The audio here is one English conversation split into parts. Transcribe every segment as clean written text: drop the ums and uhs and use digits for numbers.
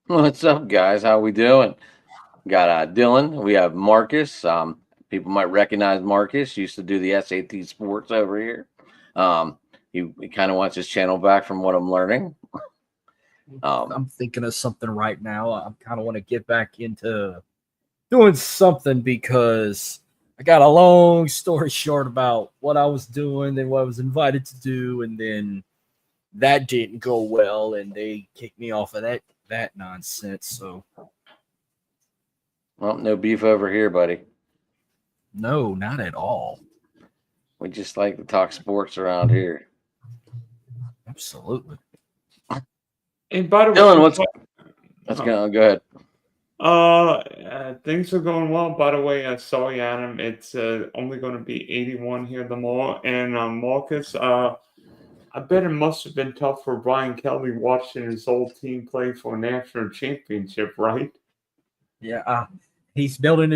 What's up, guys? How we doing? Got Dylan. We have Marcus. People might recognize Marcus. Used to do the SAT Sports over here. Um, he kind of wants his channel back, from what I'm learning. Um, I'm thinking of something right now. I kind of want to get back into doing something because I got a long story short about what I was doing and what I was invited to do, and then that didn't go well, and they kicked me off of that nonsense. So well, no beef over here, buddy. no, not at all. We just like to talk sports around here. Absolutely. And by the Dylan, way, what's going on? Go ahead. things are going well. By the way, sorry, Adam, it's only going to be 81 here the mall. And Marcus, I bet it must have been tough for Brian Kelly watching his old team play for a national championship, right? Yeah, he's building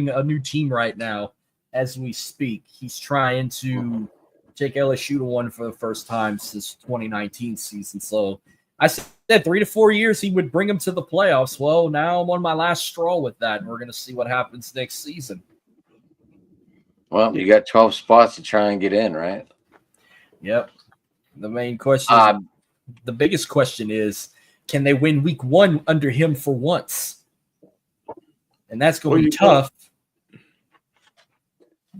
a new team right now as we speak. He's trying to take LSU to one for the first time since 2019 season. So I said 3 to 4 years he would bring them to the playoffs. Well, now I'm on my last straw with that, and we're going to see what happens next season. Well, you got 12 spots to try and get in, right? Yep. The main question, the biggest question is, can they win week 1 under him for once? And that's going to be tough.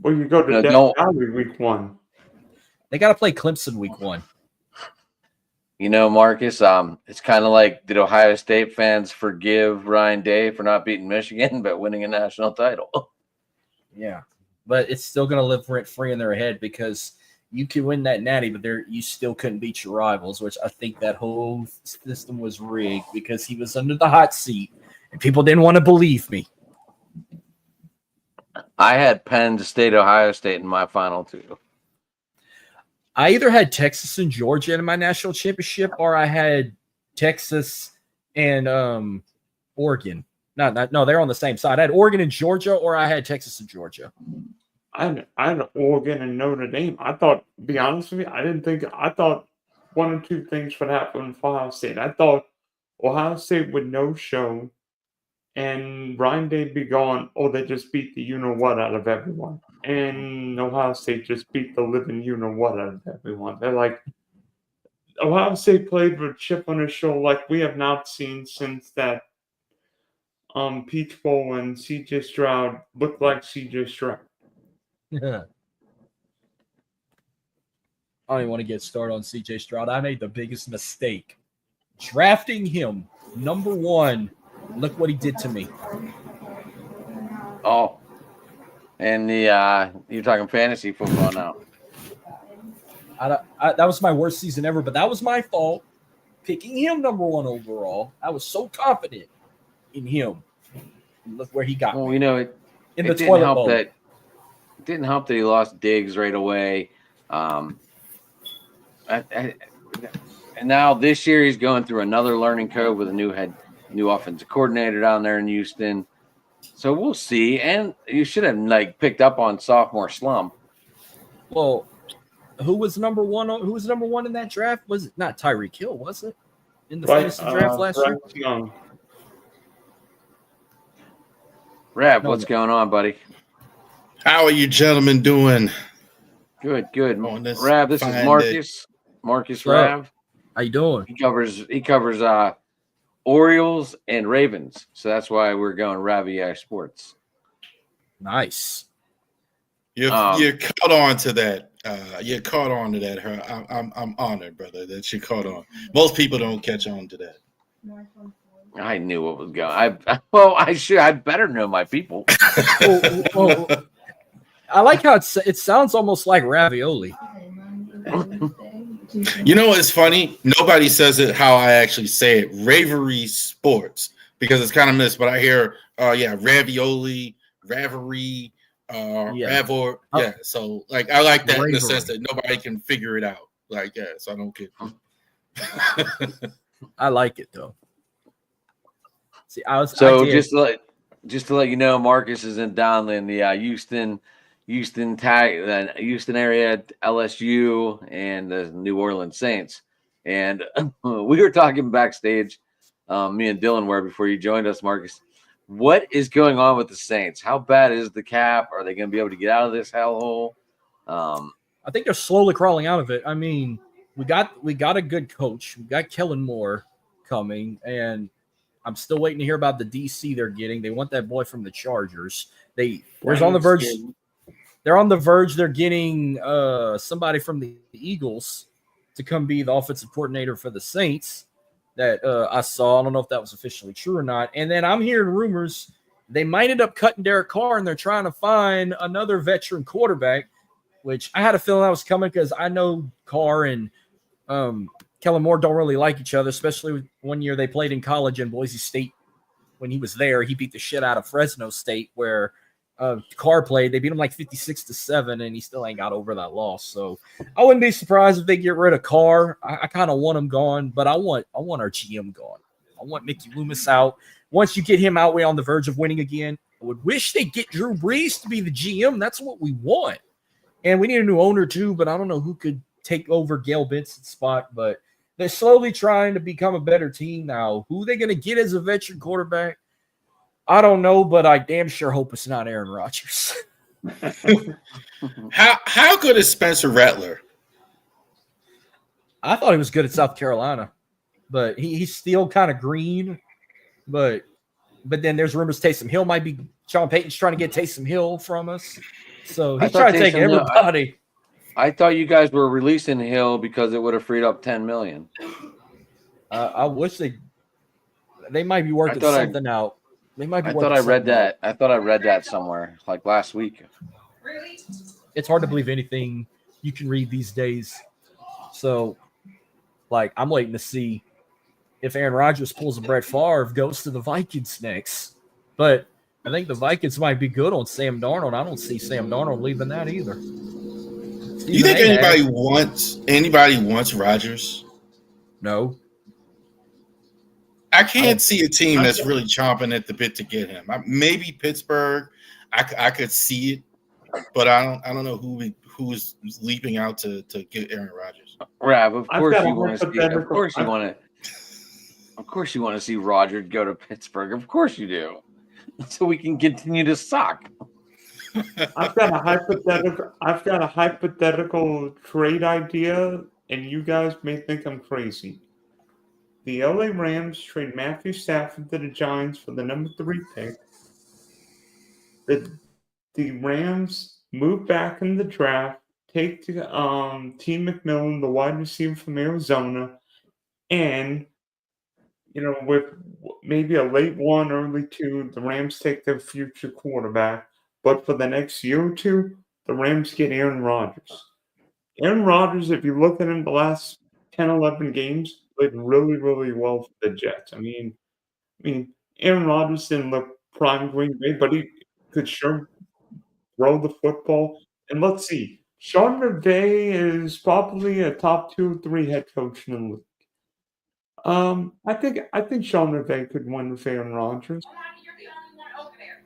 Well, you go to Death Valley week 1. They got to play Clemson week 1. You know, Marcus, it's kind of like, did Ohio State fans forgive Ryan Day for not beating Michigan but winning a national title? Yeah, but it's still going to live rent free in their head because you can win that natty, but you still couldn't beat your rivals, which I think that whole system was rigged because he was under the hot seat and people didn't want to believe me. I had Penn State, Ohio State in my final two. I either had Texas and Georgia in my national championship, or I had Texas and Oregon. No, they're on the same side. I had Oregon and Georgia, or I had Texas and Georgia. I had Oregon and Notre Dame. I thought, to be honest with you, I thought one or two things would happen for Ohio State. I thought Ohio State would no show, and Ryan Day be gone, or they just beat the you-know-what out of everyone. And Ohio State just beat the living you-know-what out of everyone. They're like, Ohio State played with a chip on his shoulder like we have not seen since that Peach Bowl when C.J. Stroud looked like C.J. Stroud. Yeah. I don't even want to get started on C.J. Stroud. I made the biggest mistake drafting him number 1. Look what he did to me. Oh, and you're talking fantasy football now. That was my worst season ever, but that was my fault. Picking him number 1 overall. I was so confident in him. Look where he got me. You know, it didn't help that he lost Diggs right away. And now this year he's going through another learning curve with a new offensive coordinator down there in Houston. So we'll see. And you should have picked up on sophomore slump. Well, who was number 1? Who was number 1 in that draft? Was it not Tyreek Hill? Was it in the fantasy draft last year? Young. Rab, what's going on, buddy? How are you gentlemen doing? Good. Rab, this is Marcus. Marcus Rav. How you doing? He covers Orioles and Ravens. So that's why we're going Ravi Sports. Nice. You're caught on to that. You're caught on to that. I'm honored, brother, that you caught on. Most people don't catch on to that. I knew what was going. I better know my people. I like how it sounds almost like ravioli. You know what's funny? Nobody says it how I actually say it. Ravery Sports, because it's kind of missed. But I hear, ravioli, ravery, ravor. Yeah, so I like that in the sense that nobody can figure it out. So I don't get. I like it though. See, just to let you know, Marcus is in Donlin, the Houston area, LSU, and the New Orleans Saints. And we were talking backstage me and Dylan were before you joined us, Marcus. What is going on with the Saints? How bad is the cap? Are they going to be able to get out of this hellhole? I think they're slowly crawling out of it. I mean, we got a good coach. We got Kellen Moore coming, and I'm still waiting to hear about the DC they're getting. They want that boy from the Chargers. They're on the verge. They're on the verge. They're getting somebody from the Eagles to come be the offensive coordinator for the Saints that I saw. I don't know if that was officially true or not. And then I'm hearing rumors they might end up cutting Derek Carr, and they're trying to find another veteran quarterback, which I had a feeling that was coming because I know Carr and Kellen Moore don't really like each other, especially one year they played in college in Boise State. When he was there, he beat the shit out of Fresno State, where Carr played. They beat him like 56-7, and he still ain't got over that loss. So I wouldn't be surprised if they get rid of Carr. I kind of want him gone, but I want our GM gone. I want Mickey Loomis out. Once you get him out, we're on the verge of winning again. I would wish they get Drew Brees to be the GM. That's what we want. And we need a new owner too, but I don't know who could take over Gail Benson's spot. But they're slowly trying to become a better team now. Who are they going to get as a veteran quarterback? I don't know, but I damn sure hope it's not Aaron Rodgers. How good is Spencer Rattler? I thought he was good at South Carolina, but he's still kind of green. But then there's rumors Taysom Hill might be – Sean Payton's trying to get Taysom Hill from us. So he's trying to take everybody. I thought you guys were releasing Hill because it would have freed up $10 million. I wish they might be working something out. They might be. I thought I read that. I thought I read that somewhere, like last week. Really? It's hard to believe anything you can read these days. So, like, I'm waiting to see if Aaron Rodgers pulls a Brett Favre, goes to the Vikings next. But I think the Vikings might be good on Sam Darnold. I don't see Sam Darnold leaving that either. You think anybody wants Rodgers? No. I can't see a team that's really chomping at the bit to get him. Maybe Pittsburgh. I could see it, but I don't know who is leaping out to get Aaron Rodgers. Rav, of course you want to see. Of course you want to. Of course you want to see Rodgers go to Pittsburgh. Of course you do, so we can continue to suck. I've got a hypothetical trade idea, and you guys may think I'm crazy. The LA Rams trade Matthew Stafford to the Giants for the number 3 pick. The Rams move back in the draft, take T. McMillan, the wide receiver from Arizona, and with maybe a late 1, early 2, the Rams take their future quarterback. But for the next year or two, the Rams get Aaron Rodgers. Aaron Rodgers, if you look at him the last 10, 11 games, played really, really well for the Jets. I mean, Aaron Rodgers didn't look prime Green Bay, but he could sure throw the football. And let's see, Sean McVay is probably a top 2 or 3 head coach in the league. I think Sean McVay could win with Aaron Rodgers. You're the only one over there.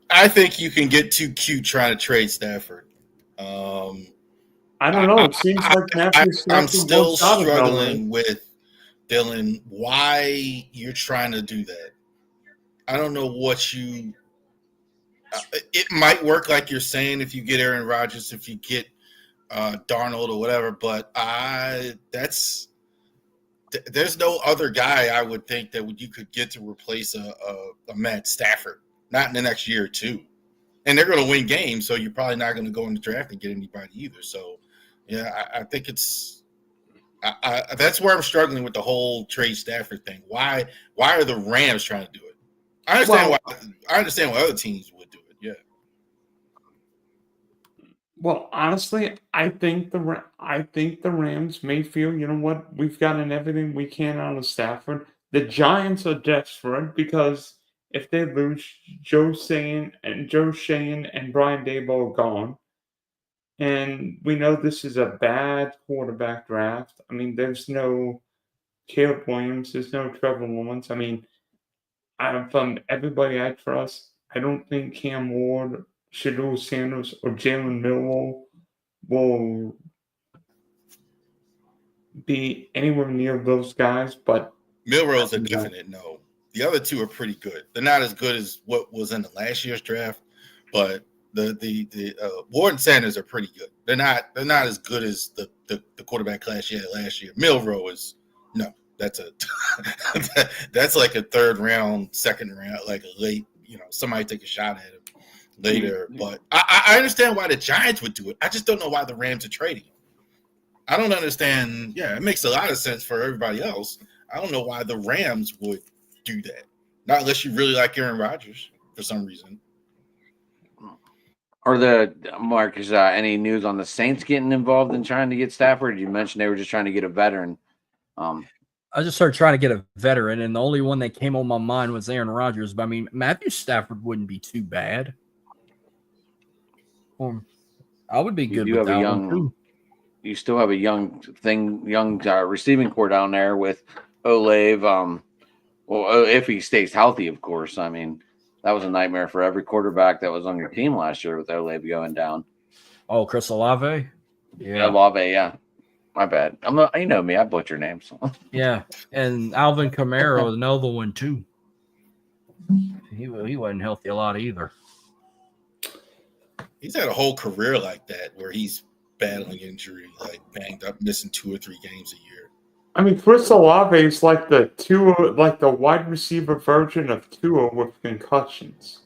I think you can get too cute trying to trade Stafford. I don't know. It seems like Matthew Stafford. I'm still struggling with Dylan. Why you're trying to do that? I don't know what you. It might work like you're saying if you get Aaron Rodgers, if you get Darnold or whatever, but there's no other guy I would think that you could get to replace a Matt Stafford, not in the next year or two. And they're going to win games, so you're probably not going to go in the draft and get anybody either. So, yeah, I think it's that's where I'm struggling with the whole trade Stafford thing. Why are the Rams trying to do it? I understand why other teams would do it. Yeah. Well, honestly, I think the Rams may feel, you know what, we've gotten everything we can out of Stafford. The Giants are desperate because if they lose, Joe Shane and Brian Daboll are gone. And we know this is a bad quarterback draft. I mean, there's no Caleb Williams, there's no Trevor Lawrence. I mean, from everybody I trust, I don't think Cam Ward, Shedeur Sanders, or Jalen Milroe will be anywhere near those guys, but Milroe's a definite no. The other two are pretty good. They're not as good as what was in the last year's draft, but the Ward and Sanders are pretty good. They're not as good as the quarterback class you had last year. Milroe is no. That's a that's like a third round, second round, like a late. Somebody take a shot at him later. But I understand why the Giants would do it. I just don't know why the Rams are trading. I don't understand. Yeah, it makes a lot of sense for everybody else. I don't know why the Rams would do that. Not unless you really like Aaron Rodgers for some reason. Are the Marcus any news on the Saints getting involved in trying to get Stafford? You mentioned they were just trying to get a veteran. I just started trying to get a veteran, and the only one that came on my mind was Aaron Rodgers. But I mean, Matthew Stafford wouldn't be too bad. I would be good with that one too. You still have a young receiving core down there with Olave. Well, if he stays healthy, of course. I mean, that was a nightmare for every quarterback that was on your team last year with Olave going down. Oh, Chris Olave? Yeah, Olave, yeah. My bad. I'm not, you know me, I butcher names. Yeah, and Alvin Kamara, another one too. He wasn't healthy a lot either. He's had a whole career like that where he's battling injury, like banged up, missing 2 or 3 games a year. I mean, Chris Olave is like the wide receiver version of Tua with concussions.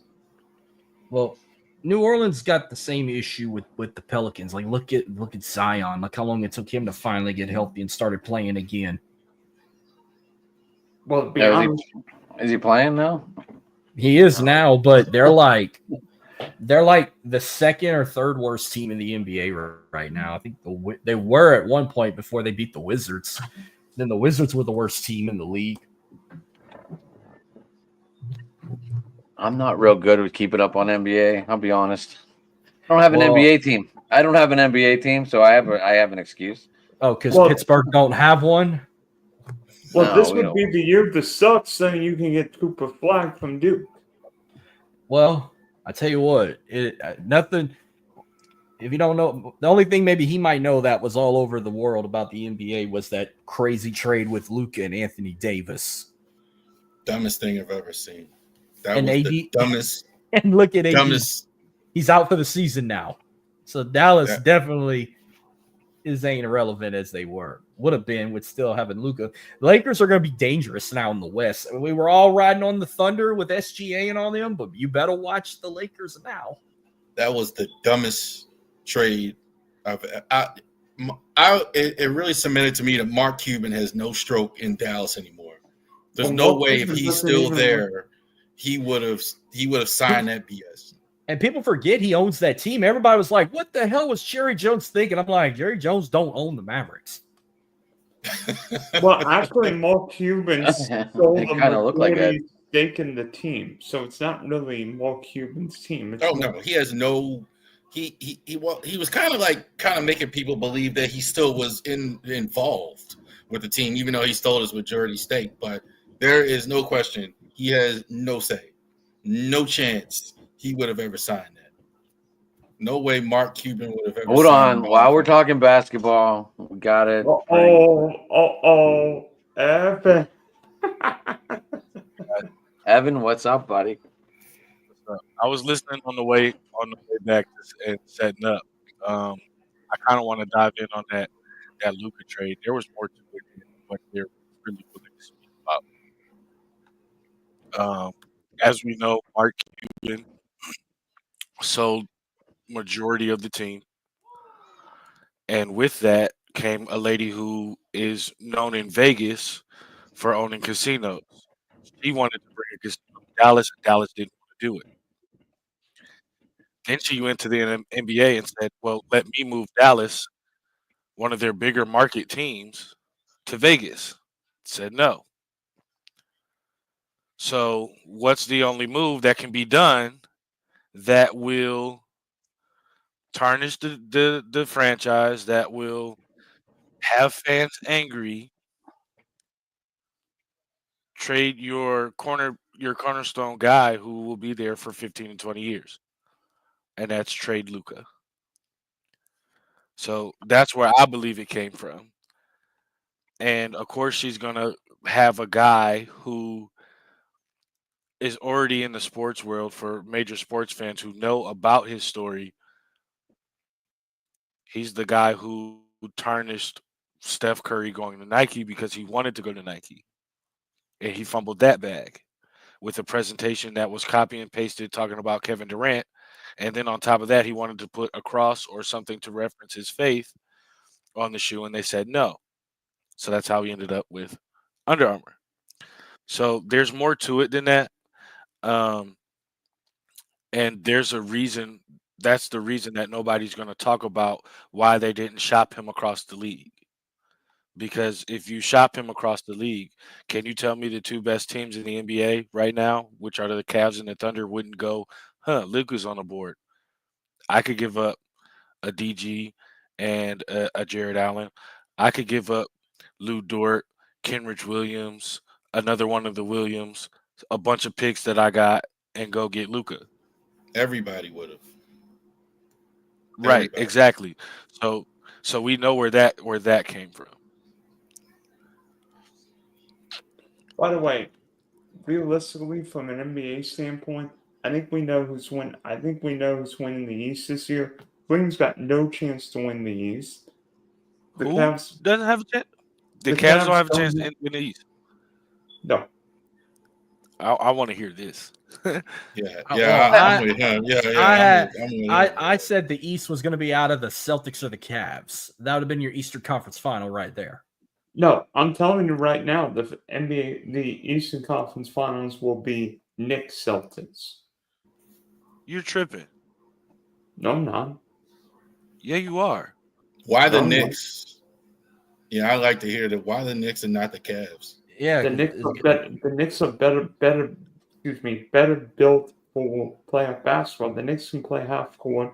Well, New Orleans got the same issue with the Pelicans. Like, look at Zion. Look how long it took him to finally get healthy and started playing again. Well, is he playing now? He is now, but they're like the second or third worst team in the NBA right now. I think they were at one point before they beat the Wizards. Then the Wizards were the worst team in the league. I'm not real good with keeping up on NBA. I'll be honest. I don't have an NBA team. I don't have an NBA team, so I have an excuse. Oh, because Pittsburgh don't have one? Well, this would be the year the sucks, so you can get Cooper Flag from Duke. Well, I tell you what, nothing. If you don't know, the only thing maybe he might know that was all over the world about the NBA was that crazy trade with Luka and Anthony Davis. Dumbest thing I've ever seen. That and was AD, the dumbest. And look at AD. Dumbest. He's out for the season now. So Dallas definitely ain't irrelevant as they were. Would have been with still having Luka. The Lakers are going to be dangerous now in the West. We were all riding on the Thunder with SGA and all them, but you better watch the Lakers now. That was the dumbest trade it really cemented to me that Mark Cuban has no stroke in Dallas anymore. There's no way if he's still there, he would have signed that BS. And people forget he owns that team. Everybody was like, what the hell was Jerry Jones thinking? I'm like, Jerry Jones don't own the Mavericks. Well, actually, Mark Cuban sold a majority stake in the team. So it's not really Mark Cuban's team. No, he has no... He was kind of making people believe that he still was involved with the team, even though he stole his majority stake. But there is no question he has no say, no chance he would have ever signed that. No way Mark Cuban would have ever. Hold on, while we're talking basketball, we got it. Evan. Evan, what's up, buddy? I was listening on the way back and setting up. I kind of want to dive in on that Luka trade. There was more to it than what they're really willing to speak about. As we know, Mark Cuban sold majority of the team, and with that came a lady who is known in Vegas for owning casinos. She wanted to bring a casino to Dallas, and Dallas didn't want to do it. Then she went to the NBA and said, well, let me move Dallas, one of their bigger market teams, to Vegas. Said no. So what's the only move that can be done that will tarnish the franchise, that will have fans angry? Trade your cornerstone guy who will be there for 15 and 20 years. And that's trade Luka. So that's where I believe it came from. And of course, she's going to have a guy who is already in the sports world for major sports fans who know about his story. He's the guy who tarnished Steph Curry going to Nike because he wanted to go to Nike. And he fumbled that bag with a presentation that was copy and pasted talking about Kevin Durant. And then on top of that, he wanted to put a cross or something to reference his faith on the shoe, and they said no. So that's how he ended up with Under Armour. So there's more to it than that. And there's a reason. That's the reason that nobody's going to talk about why they didn't shop him across the league. Because if you shop him across the league, can you tell me the two best teams in the NBA right now, which are the Cavs and the Thunder, wouldn't go, Luka's on the board. I could give up a DG and a Jared Allen. I could give up Lou Dort, Kenrich Williams, another one of the Williams, a bunch of picks that I got, and go get Luka. Everybody would have. Right, exactly. So we know where that came from. By the way, realistically, from an NBA standpoint, I think we know who's winning the East this year. Cleveland's got no chance to win the East. The Who Cavs doesn't have a chance? The the Cavs Cavs don't have a don't chance to have- win the East. No. I want to hear this. Yeah, well, I'm with him. Yeah, I'm with him. I said the East was going to be out of the Celtics or the Cavs. That would have been your Eastern Conference Final right there. No, I'm telling you right now, the Eastern Conference Finals will be Knicks Celtics. You're tripping. No, I'm not. Yeah, you are. Why the No, Knicks? Yeah, I like to hear that. Why the Knicks and not the Cavs? Yeah, The Knicks are better built for playoff basketball. The Knicks can play half court.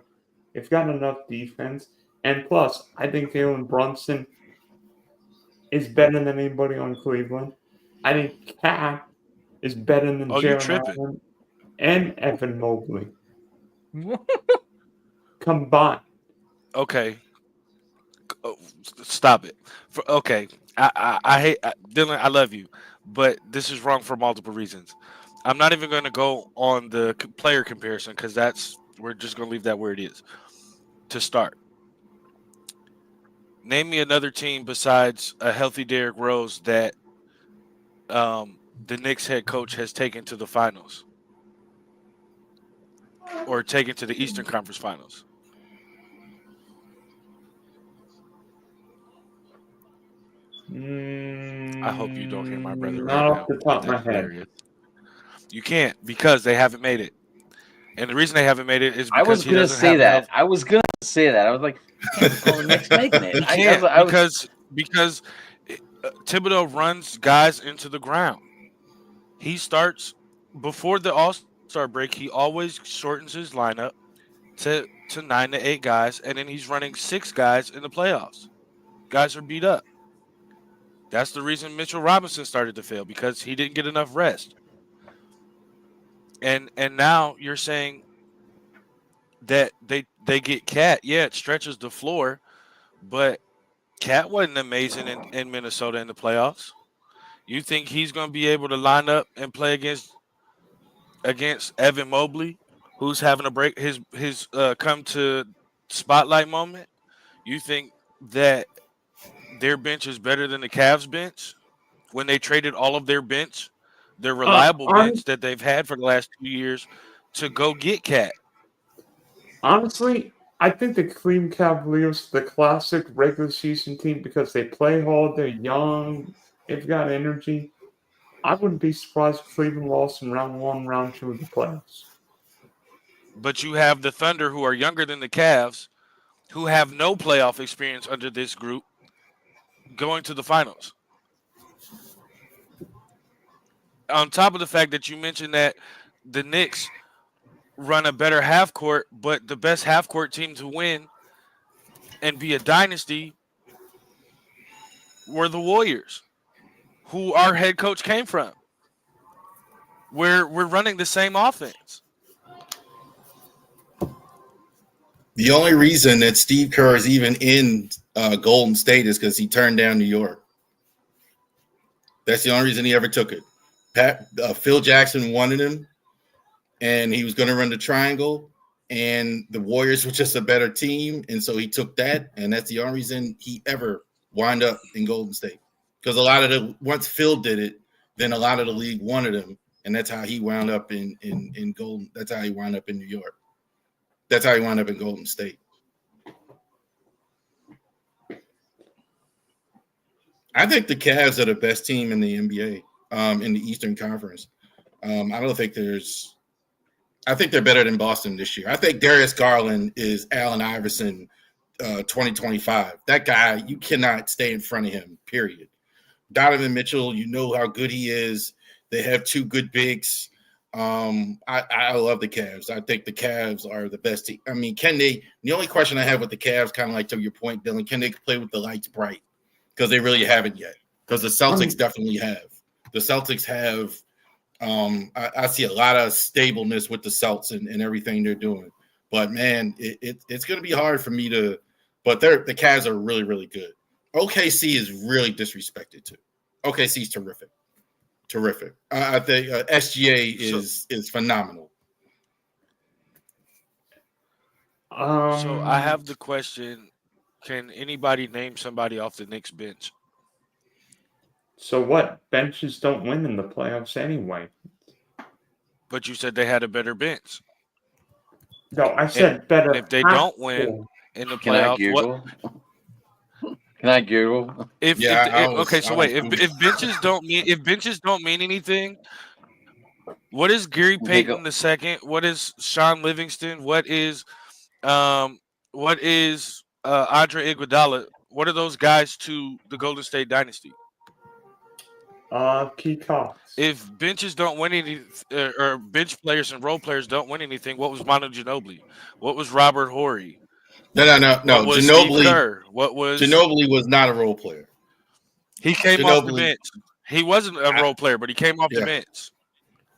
They've got enough defense, and plus, I think Jalen Brunson is better than anybody on Cleveland. I think Cat is better than Oh, you Jared tripping. Allen and Evan Mobley combined. Okay. Oh, stop it. Okay. I hate Dylan. I love you, but this is wrong for multiple reasons. I'm not even going to go on the player comparison because we're just going to leave that where it is to start. Name me another team besides a healthy Derrick Rose that the Knicks head coach has taken to the finals or taken to the Eastern Conference Finals. I hope you don't hear my brother right Not now. off the top of my That's head. hilarious. You can't because they haven't made it, and the reason they haven't made it is because I was he going to doesn't say have that. enough. I was going to say that. I was like, oh, the Knicks making it. You I can't was- because Thibodeau runs guys into the ground. He starts before the All-Star break. He always shortens his lineup to 9 to 8 guys, and then he's running 6 guys in the playoffs. Guys are beat up. That's the reason Mitchell Robinson started to fail because he didn't get enough rest. And now you're saying that they get Cat. Yeah, it stretches the floor, but Cat wasn't amazing in Minnesota in the playoffs. You think he's going to be able to line up and play against Evan Mobley, who's having a break his come to spotlight moment? You think that their bench is better than the Cavs bench when they traded all of their bench, their reliable bench that they've had for the last 2 years, to go get Cat? Honestly, I think the Cleveland Cavaliers, the classic regular season team, because they play hard, they're young, they've got energy. I wouldn't be surprised if Cleveland lost in round 1, round 2 of the playoffs. But you have the Thunder, who are younger than the Cavs, who have no playoff experience under this group, going to the finals. On top of the fact that you mentioned that the Knicks run a better half court, but the best half court team to win and be a dynasty were the Warriors, who our head coach came from. We're running the same offense. The only reason that Steve Kerr is even in Golden State is because he turned down New York. That's the only reason he ever took it. Phil Jackson wanted him, and he was going to run the triangle, and the Warriors were just a better team, and so he took that, and that's the only reason he ever wound up in Golden State. Because once Phil did it, then a lot of the league wanted him, and that's how he wound up in Golden. That's how he wound up in New York. That's how he wound up in Golden State. I think the Cavs are the best team in the NBA, in the Eastern Conference. I don't think I think they're better than Boston this year. I think Darius Garland is Allen Iverson 2025. That guy, you cannot stay in front of him, period. Donovan Mitchell, you know how good he is. They have two good bigs. I love the Cavs. I think the Cavs are the best team. I mean, the only question I have with the Cavs, kind of like to your point, Dylan, can they play with the lights bright? Because they really haven't yet. Because the Celtics definitely have. The Celtics have I see a lot of stableness with the Celtics and everything they're doing. But, man, it's going to be hard for me to – but the Cavs are really, really good. OKC is really disrespected, too. OKC is terrific. Terrific. I think SGA is phenomenal. So I have the question. Can anybody name somebody off the Knicks bench? So what? Benches don't win in the playoffs anyway. But you said they had a better bench. No, I said better. If they don't win in the playoffs, Can I Google? If benches don't mean anything, what is Gary Payton II? What is Sean Livingston? What is Andre Iguodala? What are those guys to the Golden State dynasty? Key Cox. If benches don't win any, or bench players and role players don't win anything, what was Manu Ginobili? What was Robert Horry? No. Ginobili was not a role player. He came off the bench. He wasn't a role player, but he came off the bench.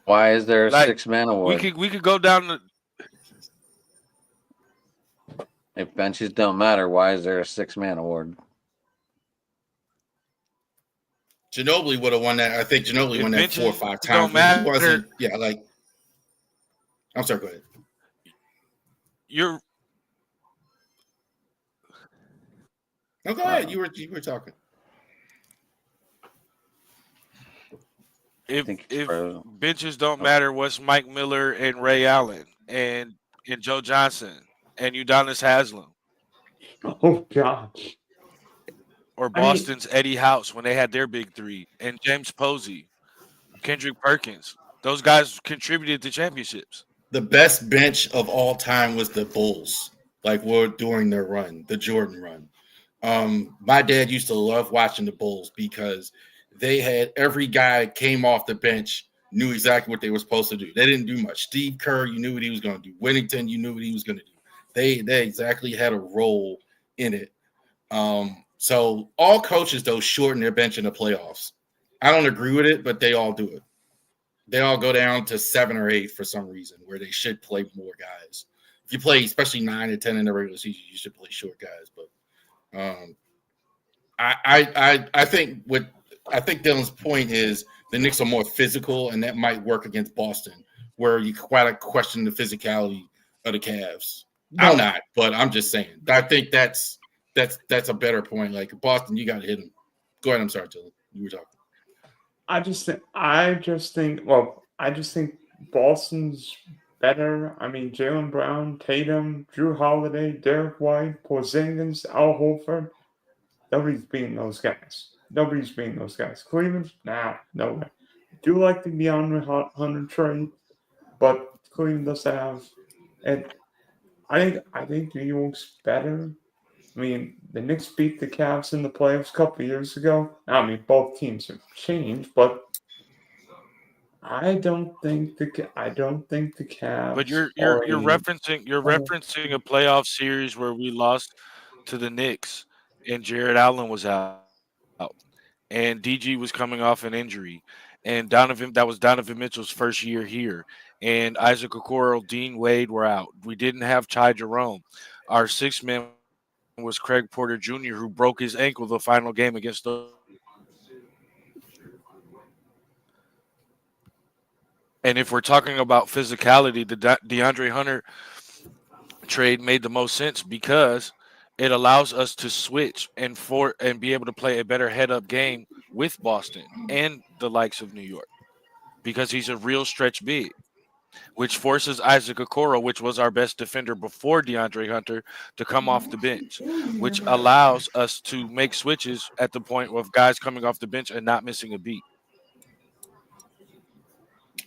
Why is there a six-man award? We could go down the. If benches don't matter, why is there a six-man award? Ginobili would have won that. I think Ginobili won that 4 or 5 times. Don't matter. He wasn't. Yeah, like. I'm sorry. Go ahead. No, go ahead. You were talking. If benches don't matter, what's Mike Miller and Ray Allen and Joe Johnson and Udonis Haslem? Oh gosh. Or Boston's Eddie House when they had their big three, and James Posey, Kendrick Perkins. Those guys contributed to championships. The best bench of all time was the Bulls, during their run, the Jordan run. My dad used to love watching the Bulls because they had every guy came off the bench, knew exactly what they were supposed to do. They didn't do much. Steve Kerr, you knew what he was going to do. Whittington, you knew what he was going to do. They exactly had a role in it. So all coaches, though, shorten their bench in the playoffs. I don't agree with it, but they all do it. They all go down to 7 or 8 for some reason, where they should play more guys. If you play, especially 9 or 10 in the regular season, you should play short guys. But I think Dylan's point is the Knicks are more physical, and that might work against Boston, where you quite question the physicality of the Cavs. No. I'm not, but I'm just saying. I think that's a better point. Like Boston, you got to hit them. Go ahead. I'm sorry, Dylan. You were talking. I just think Boston's better. I mean, Jaylen Brown, Tatum, Drew Holiday, Derek White, Porzingis, Al Horford. Nobody's beating those guys. Cleveland, no way. I do like the DeAndre Hunter trade, but Cleveland does have, and I think New York's better. I mean, the Knicks beat the Cavs in the playoffs a couple of years ago. I mean, both teams have changed, but I don't think the Cavs. But you're referencing a playoff series where we lost to the Knicks and Jared Allen was out, and DG was coming off an injury, and that was Donovan Mitchell's first year here, and Isaac Okoro, Dean Wade were out. We didn't have Ty Jerome. Our sixth man was Craig Porter Jr., who broke his ankle the final game against the. And if we're talking about physicality, the DeAndre Hunter trade made the most sense because it allows us to switch and be able to play a better head-up game with Boston and the likes of New York because he's a real stretch big, which forces Isaac Okoro, which was our best defender before DeAndre Hunter, to come off the bench, which allows us to make switches at the point of guys coming off the bench and not missing a beat.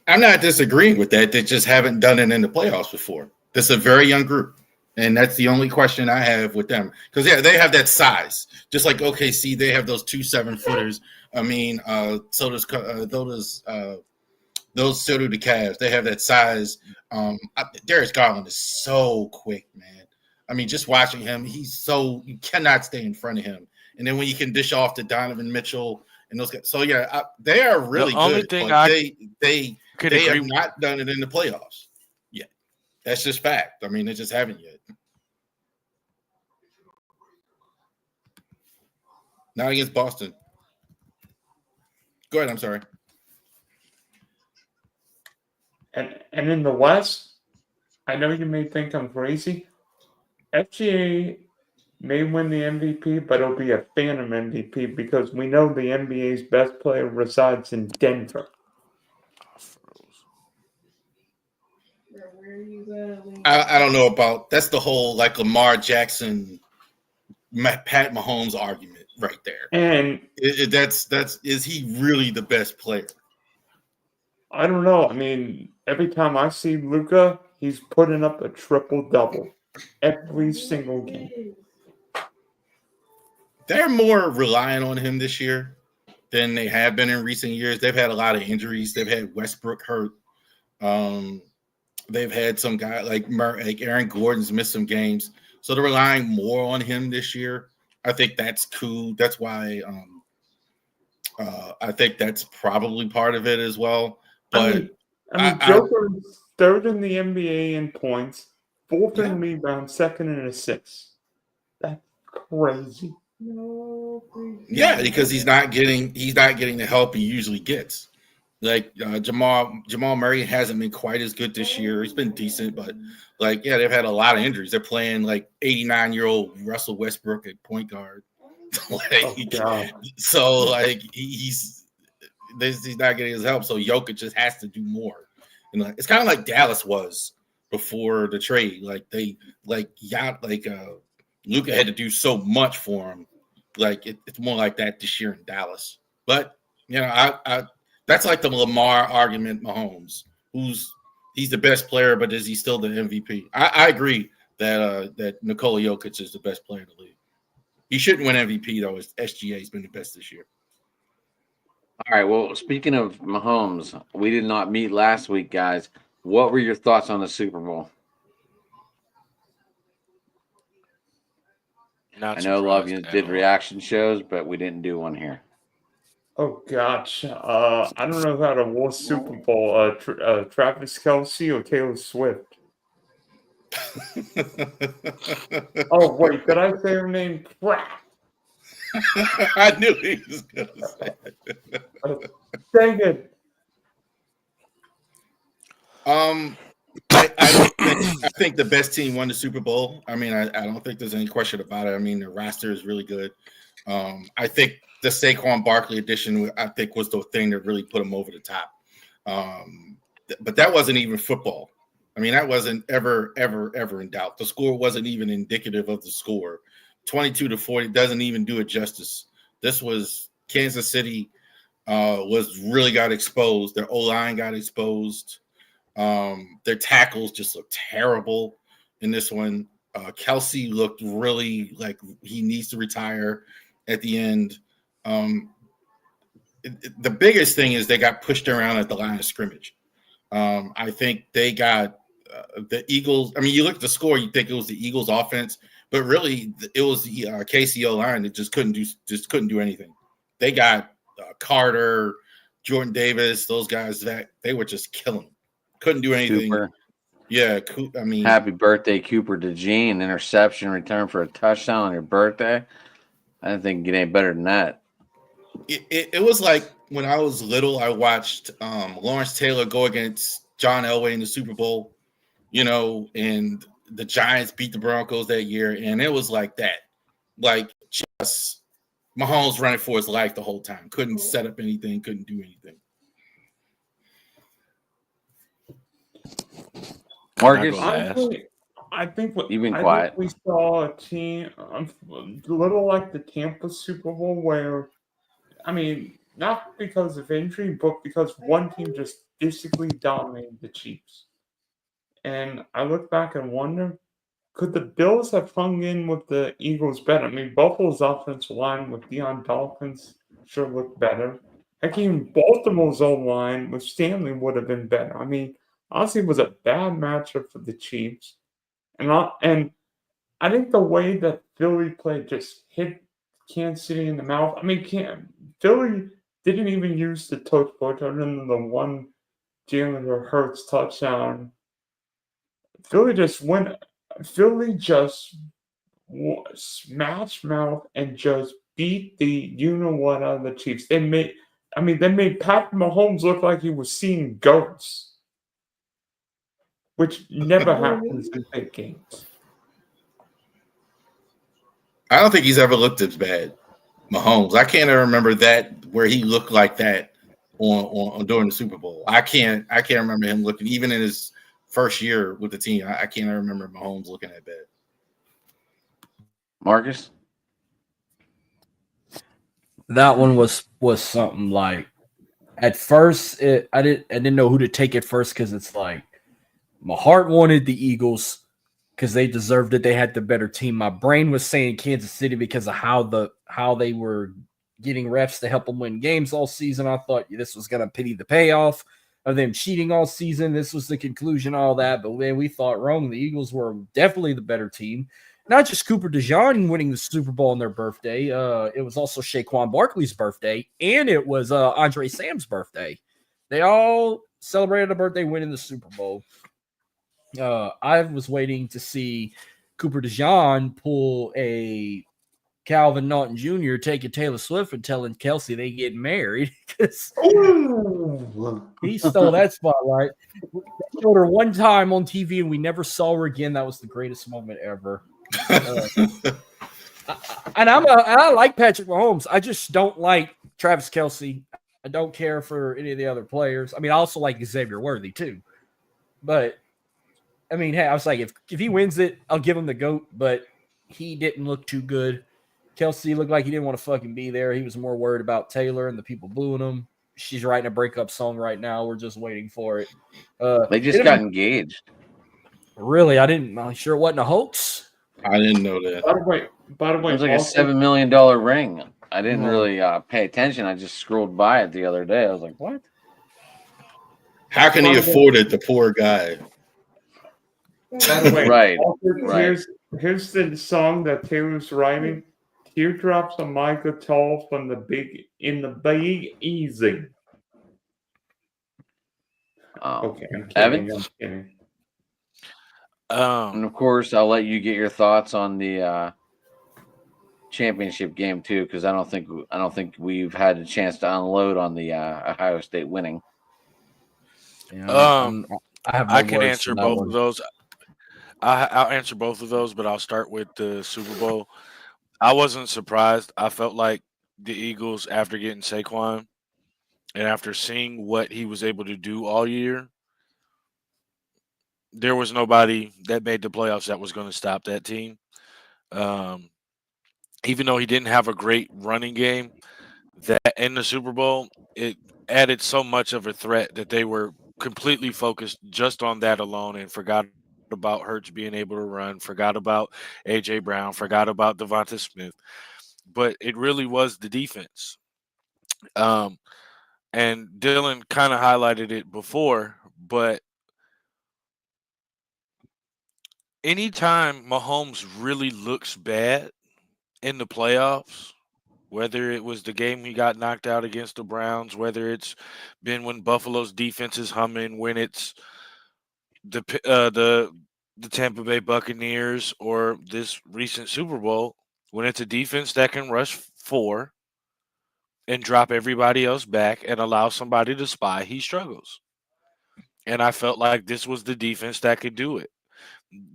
I'm not disagreeing with that. They just haven't done it in the playoffs before. This is a very young group. And that's the only question I have with them. Because, yeah, they have that size. Just like OKC, they have those 2 7-footers. I mean, so do the Cavs. They have that size. Darius Garland is so quick, man. I mean, just watching him, you cannot stay in front of him. And then when you can dish off to Donovan Mitchell and those guys. So, yeah, they are really good. Only thing they have not done it in the playoffs. That's just fact. I mean, they just haven't yet. Not against Boston. Go ahead. I'm sorry. And in the West, I know you may think I'm crazy. FGA may win the MVP, but it'll be a phantom MVP because we know the NBA's best player resides in Denver. I don't know about that's the whole like Lamar Jackson, Pat Mahomes argument right there. And that's is he really the best player? I don't know. I mean, every time I see Luka, he's putting up a triple-double every single game. They're more reliant on him this year than they have been in recent years. They've had a lot of injuries. They've had Westbrook hurt. They've had some guy like Aaron Gordon's missed some games. So they're relying more on him this year. I think that's cool. That's why I think that's probably part of it as well. But I mean Joker's third in the NBA in points, fourth in rebounds, second in assists. That's crazy. Yeah, because he's not getting the help he usually gets. Like Jamal Murray hasn't been quite as good this year. He's been decent, but they've had a lot of injuries. They're playing like 89-year-old Russell Westbrook at point guard. So he's not getting his help. So Jokic just has to do more. And it's kind of like Dallas was before the trade. Luka had to do so much for him. It's more like that this year in Dallas. But I that's like the Lamar argument, Mahomes. He's the best player, but is he still the MVP? I agree that Nikola Jokic is the best player in the league. He shouldn't win MVP though. SGA's been the best this year. All right. Well, speaking of Mahomes, we did not meet last week, guys. What were your thoughts on the Super Bowl? I know Love you did reaction shows, but we didn't do one here. Oh gosh, I don't know how to watch Super Bowl. Travis Kelce or Taylor Swift? Oh wait, did I say her name? Crap! I knew he was going to say it. Dang it! I think the best team won the Super Bowl. I mean, I don't think there's any question about it. I mean, the roster is really good. I think the Saquon Barkley addition, I think, was the thing that really put him over the top. But that wasn't even football. I mean, that wasn't ever in doubt. The score wasn't even indicative of the score. 22-40 doesn't even do it justice. This was Kansas City really got exposed. Their O-line got exposed. Their tackles just looked terrible in this one. Kelce looked really like he needs to retire at the end. The biggest thing is they got pushed around at the line of scrimmage. I think they got the Eagles. I mean, you look at the score, you think it was the Eagles' offense, but really it was the KCO line that just couldn't do anything. They got Carter, Jordan Davis, those guys that they were just killing. Couldn't do anything. Cooper. Yeah, I mean, happy birthday, Cooper DeJean. Interception return for a touchdown on your birthday. I didn't think it get any better than that. It was like when I was little, I watched Lawrence Taylor go against John Elway in the Super Bowl, and the Giants beat the Broncos that year, and it was like that. Like, just Mahomes running for his life the whole time. Couldn't set up anything, couldn't do anything. Marcus, I think you've been quiet. we saw a team a little like the Tampa Super Bowl where, I mean, not because of injury, but because one team just physically dominated the Chiefs. And I look back and wonder, could the Bills have hung in with the Eagles better? I mean, Buffalo's offensive line with Deion Dawkins sure looked better. Heck, even Baltimore's O-line with Stanley would have been better. I mean, honestly, it was a bad matchup for the Chiefs. And I think the way that Philly played just hit Kansas City in the mouth. I mean, Philly didn't even use the touch point other than the one Jalen Hurts touchdown. Philly just smashed mouth and just beat the you-know-what out of the Chiefs. They made Pat Mahomes look like he was seeing ghosts, which never happens in big games. I don't think he's ever looked as bad, Mahomes. I can't ever remember that where he looked like that on during the Super Bowl. I can't remember him looking, even in his first year with the team. I can't remember Mahomes looking that bad. Marcus, that one was something like. At first, I didn't know who to take at first because it's like my heart wanted the Eagles because they deserved it. They had the better team. My brain was saying Kansas City because of how they were getting refs to help them win games all season. I thought this was going to pity the payoff of them cheating all season. This was the conclusion, all that. But man, we thought wrong. The Eagles were definitely the better team. Not just Cooper DeJean winning the Super Bowl on their birthday. It was also Saquon Barkley's birthday, and it was Andre Sam's birthday. They all celebrated a birthday winning the Super Bowl. I was waiting to see Cooper DeJean pull a Calvin Naughton Jr. taking Taylor Swift and telling Kelsey they get married because he stole that spotlight. They showed her one time on TV and we never saw her again. That was the greatest moment ever. And I like Patrick Mahomes. I just don't like Travis Kelce. I don't care for any of the other players. I mean, I also like Xavier Worthy too. But I mean, hey, I was like, if he wins it, I'll give him the GOAT. But he didn't look too good. Kelce looked like he didn't want to fucking be there. He was more worried about Taylor and the people booing him. She's writing a breakup song right now. We're just waiting for it. They just got engaged. Really? I'm sure it wasn't a hoax. I didn't know that. By the way, It was like a $7 million ring. I didn't really pay attention. I just scrolled by it the other day. I was like, what? How can he afford it, the poor guy? By the way, Right. Here's the song that Taylor's writing. Teardrops on my guitar from the Big Easy. Okay, I'm kidding. Evan? I'm kidding. And of course, I'll let you get your thoughts on the championship game too, because I don't think we've had a chance to unload on the Ohio State winning. Yeah, I can answer both of those. I'll answer both of those, but I'll start with the Super Bowl. I wasn't surprised. I felt like the Eagles, after getting Saquon and after seeing what he was able to do all year, there was nobody that made the playoffs that was going to stop that team. Even though he didn't have a great running game, that in the Super Bowl, it added so much of a threat that they were completely focused just on that alone and forgot about Hurts being able to run, forgot about A.J. Brown, forgot about Devonta Smith. But it really was the defense. And Dylan kind of highlighted it before, but anytime Mahomes really looks bad in the playoffs, whether it was the game he got knocked out against the Browns, whether it's been when Buffalo's defense is humming, when it's the Tampa Bay Buccaneers, or this recent Super Bowl, when it's a defense that can rush 4 and drop everybody else back and allow somebody to spy, he struggles. And I felt like this was the defense that could do it.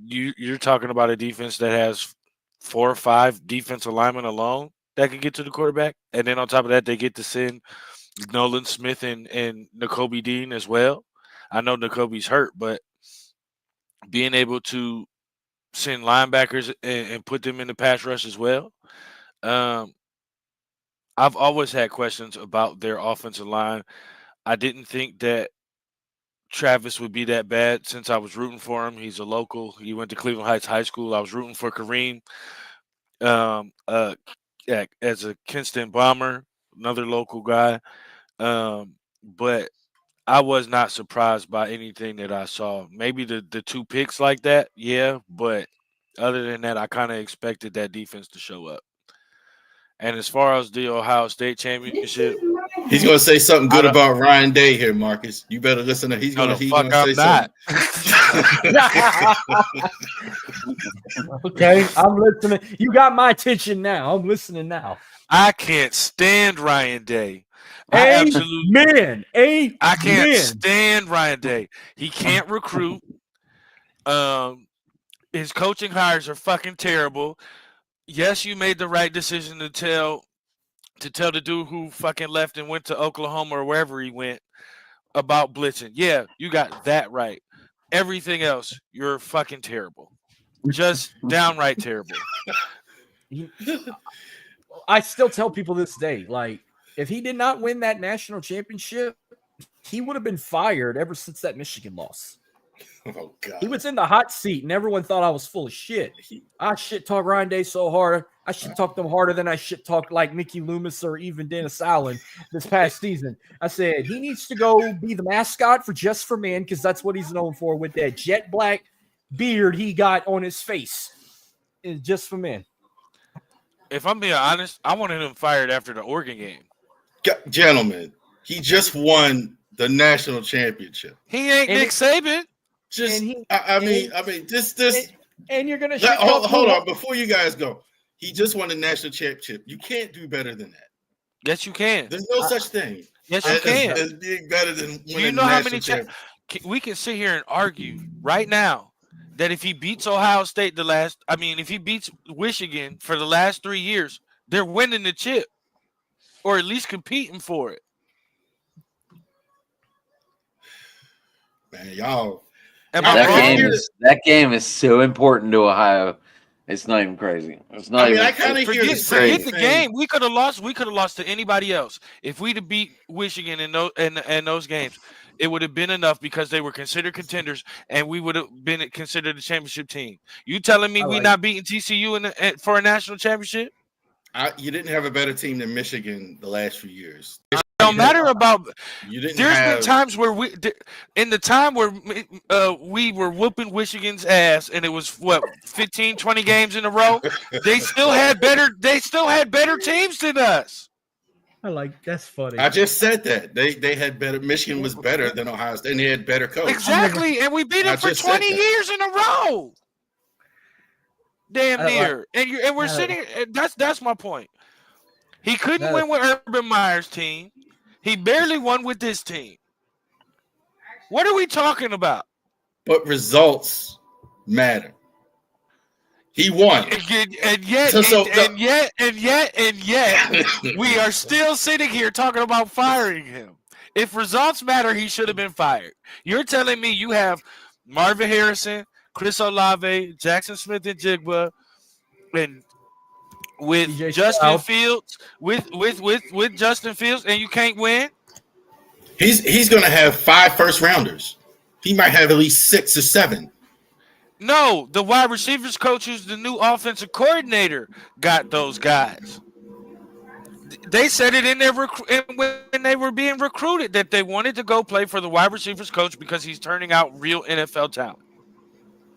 You're talking about a defense that has 4 or 5 defensive linemen alone that can get to the quarterback, and then on top of that, they get to send Nolan Smith and Nakobe Dean as well. I know Nakobe's hurt, but being able to send linebackers and put them in the pass rush as well. I've always had questions about their offensive line. I didn't think that Travis would be that bad since I was rooting for him. He's a local. He went to Cleveland Heights High School. I was rooting for Kareem as a Kinston Bomber, another local guy. But I was not surprised by anything that I saw. Maybe the 2 picks like that, yeah. But other than that, I kind of expected that defense to show up. And as far as the Ohio State championship, he's going to say something good about Ryan Day here, Marcus. You better listen to. He's going to say something. Okay, I'm listening. You got my attention now. I'm listening now. I can't stand Ryan Day. I can't stand Ryan Day. He can't recruit. His coaching hires are fucking terrible. Yes, you made the right decision to tell the dude who fucking left and went to Oklahoma or wherever he went about blitzing. Yeah, you got that right. Everything else, you're fucking terrible. Just downright terrible. I still tell people this day, like, if he did not win that national championship, he would have been fired ever since that Michigan loss. Oh, God. He was in the hot seat, and everyone thought I was full of shit. I shit talk Ryan Day so hard. I shit talk them harder than I shit talk like Mickey Loomis or even Dennis Allen this past season. I said he needs to go be the mascot for Just for Men because that's what he's known for with that jet black beard he got on his face. It's Just for Men. If I'm being honest, I wanted him fired after the Oregon game. Gentlemen, he just won the national championship. He ain't Nick Saban. I mean, this. And you're gonna hold on before you guys go. He just won the national championship. You can't do better than that. Yes, you can. There's no such thing. Yes, you can. As being better than winning. Do you know how many we can sit here and argue right now that if he beats Ohio State if he beats Michigan for the last 3 years, they're winning the chip, or at least competing for it. Man, y'all. That game is so important to Ohio. It's not even crazy. It's not even. I kind of hear forget the game. We could have lost. We could have lost to anybody else if we'd have beat Michigan in those games. It would have been enough because they were considered contenders, and we would have been considered a championship team. You telling me we not beating TCU for a national championship? You didn't have a better team than Michigan the last few years. Don't matter about. There's been times where in the time where we were whooping Michigan's ass, and it was 15, 20 games in a row. They still had better teams than us. That's funny. I just said that they had better. Michigan was better than Ohio State, and they had better coach. Exactly, and we beat them for 20 years in a row. Damn near, and we're sitting. That's my point. He couldn't win with Urban Meyer's team. He barely won with this team. What are we talking about? But results matter. He won. And yet, we are still sitting here talking about firing him. If results matter, he should have been fired. You're telling me you have Marvin Harrison, Chris Olave, Jackson Smith and Jigba, and with Justin Fields, with Justin Fields, and you can't win? He's going to have 5 first rounders. He might have at least 6 or 7. No, the wide receivers coach, who's the new offensive coordinator, got those guys. They said it in their when they were being recruited that they wanted to go play for the wide receivers coach because he's turning out real NFL talent.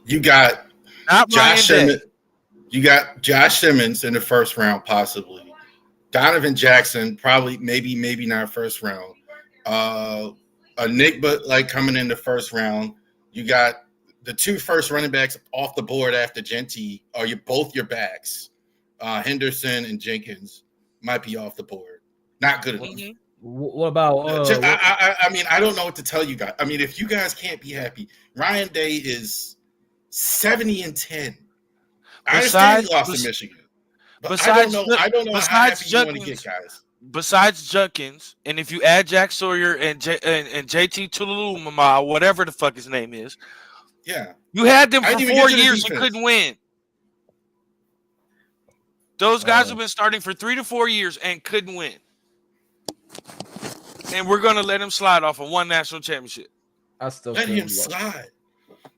You got Josh Simmons. You got Josh Simmons in the first round, possibly. Donovan Jackson, probably, maybe not first round. A Nick, but coming in the first round. You got the 2 first running backs off the board after Genty. Both your backs, Henderson and Jenkins, might be off the board. Not good enough. Mhm. What about? I mean, I don't know what to tell you guys. I mean, if you guys can't be happy, Ryan Day is 70-10. I understand he lost to Michigan, but I don't know how happy you want to get, guys. Besides Judkins, and if you add Jack Sawyer and JT Tulalumama, whatever the fuck his name is, yeah, you had them for 4 years. You couldn't win. Those guys have been starting for 3 to 4 years and couldn't win. And we're gonna let him slide off of one national championship. I still let him slide.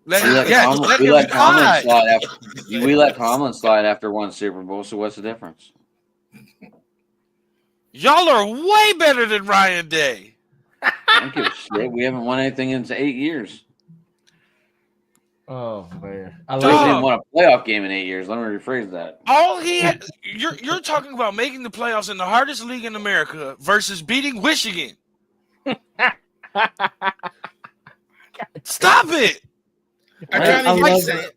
We let Tomlin slide after one Super Bowl. So what's the difference? Y'all are way better than Ryan Day. I don't give a shit. We haven't won anything in 8 years. Oh man, We didn't win a playoff game in 8 years. Let me rephrase that. All he had, you're talking about making the playoffs in the hardest league in America versus beating Michigan. Stop it! I kind of hear the same.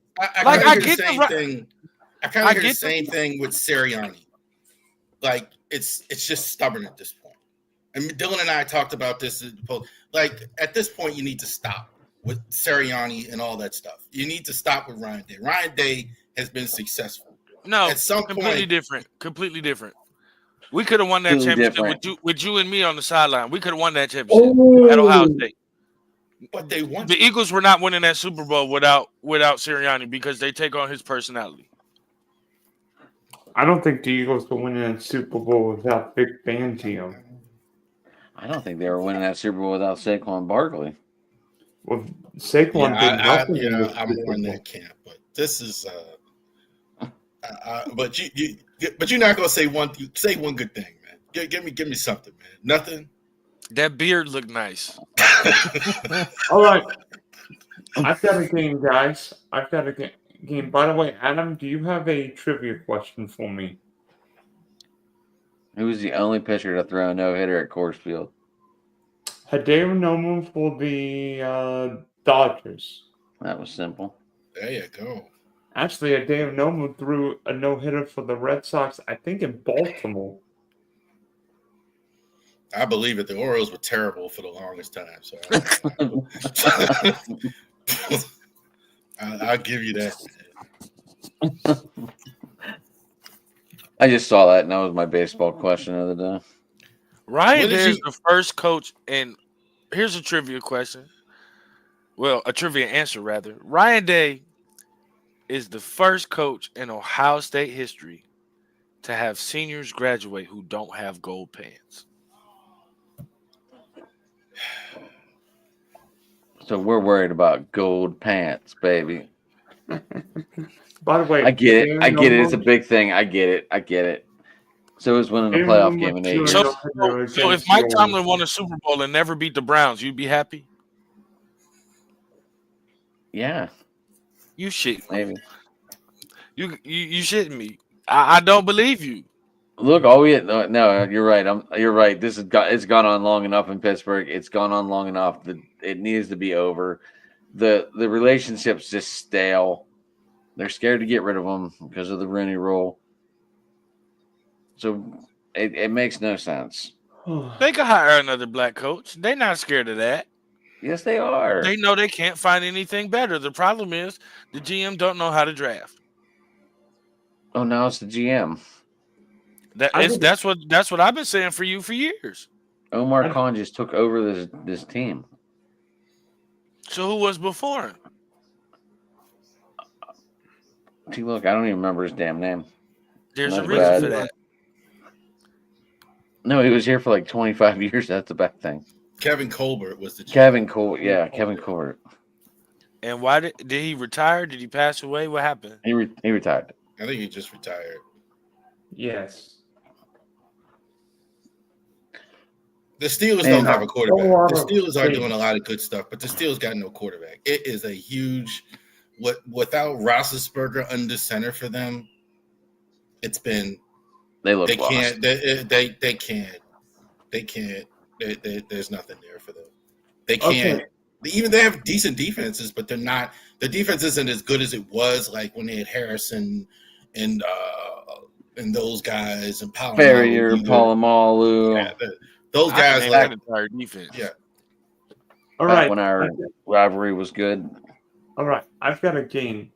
I kind of hear the same thing with Sirianni. Like it's just stubborn at this point. I mean, Dylan and I talked about this. Like at this point, you need to stop with Sirianni and all that stuff. You need to stop with Ryan Day. Ryan Day has been successful. No, at some completely point, different. Completely different. We could have won that championship with you and me on the sideline. We could have won that championship at Ohio State. But they won. The Eagles were not winning that Super Bowl without Sirianni because they take on his personality. I don't think the Eagles will win a Super Bowl without Vic Fangio. I don't think they were winning that Super Bowl without Saquon Barkley. Well, Saquon did nothing. I'm more in that camp, but this is. But you're not gonna say one good thing, man. Give me something, man. Nothing. That beard looked nice. All right, I've got a game, guys. I've got a game. By the way, Adam, do you have a trivia question for me? Who was the only pitcher to throw a no-hitter at Coors Field? Hideo Nomo for the Dodgers. That was simple. There you go. Actually, Hideo Nomo threw a no-hitter for the Red Sox, I think in Baltimore. I believe it. The Orioles were terrible for the longest time, so I'll give you that. I just saw that, and that was my baseball question of the day. Ryan Day is the first coach, and here's a trivia question. Well, a trivia answer, rather. Ryan Day is the first coach in Ohio State history to have seniors graduate who don't have gold pants. So we're worried about gold pants, baby. By the way, I get it. It's a big thing. I get it. So is winning a playoff game in 8 years. So if Mike Tomlin won a Super Bowl and never beat the Browns, you'd be happy? Yeah. You shit. Maybe. You shitting me. I don't believe you. Look, no, you're right. You're right. It's gone on long enough in Pittsburgh. It's gone on long enough that it needs to be over. The relationship's just stale. They're scared to get rid of them because of the Rooney Rule. So it makes no sense. They could hire another black coach. They're not scared of that. Yes, they are. They know they can't find anything better. The problem is the GM don't know how to draft. Oh, now it's the GM. That's what I've been saying for you for years. Omar Khan just took over this team. So who was before him? See, look, I don't even remember his damn name. There's a reason for that. No, he was here for like 25 years. That's a bad thing. Kevin Colbert was the GM. Kevin Colbert. And why did he retire? Did he pass away? What happened? He retired. I think he just retired. Yes. The Steelers don't have a quarterback. The Steelers are doing a lot of good stuff, but the Steelers got no quarterback. It is a huge without Roethlisberger under center for them. It's been they lost. Can't. They can't. There's nothing there for them. They can't. Even they have decent defenses, but they're not. The defense isn't as good as it was like when they had Harrison and and those guys and Farrier, Polamalu. Palomalu. Yeah, those I guys can name like that entire defense. yeah. All Back right. when our rivalry was good. All right. I've got a game.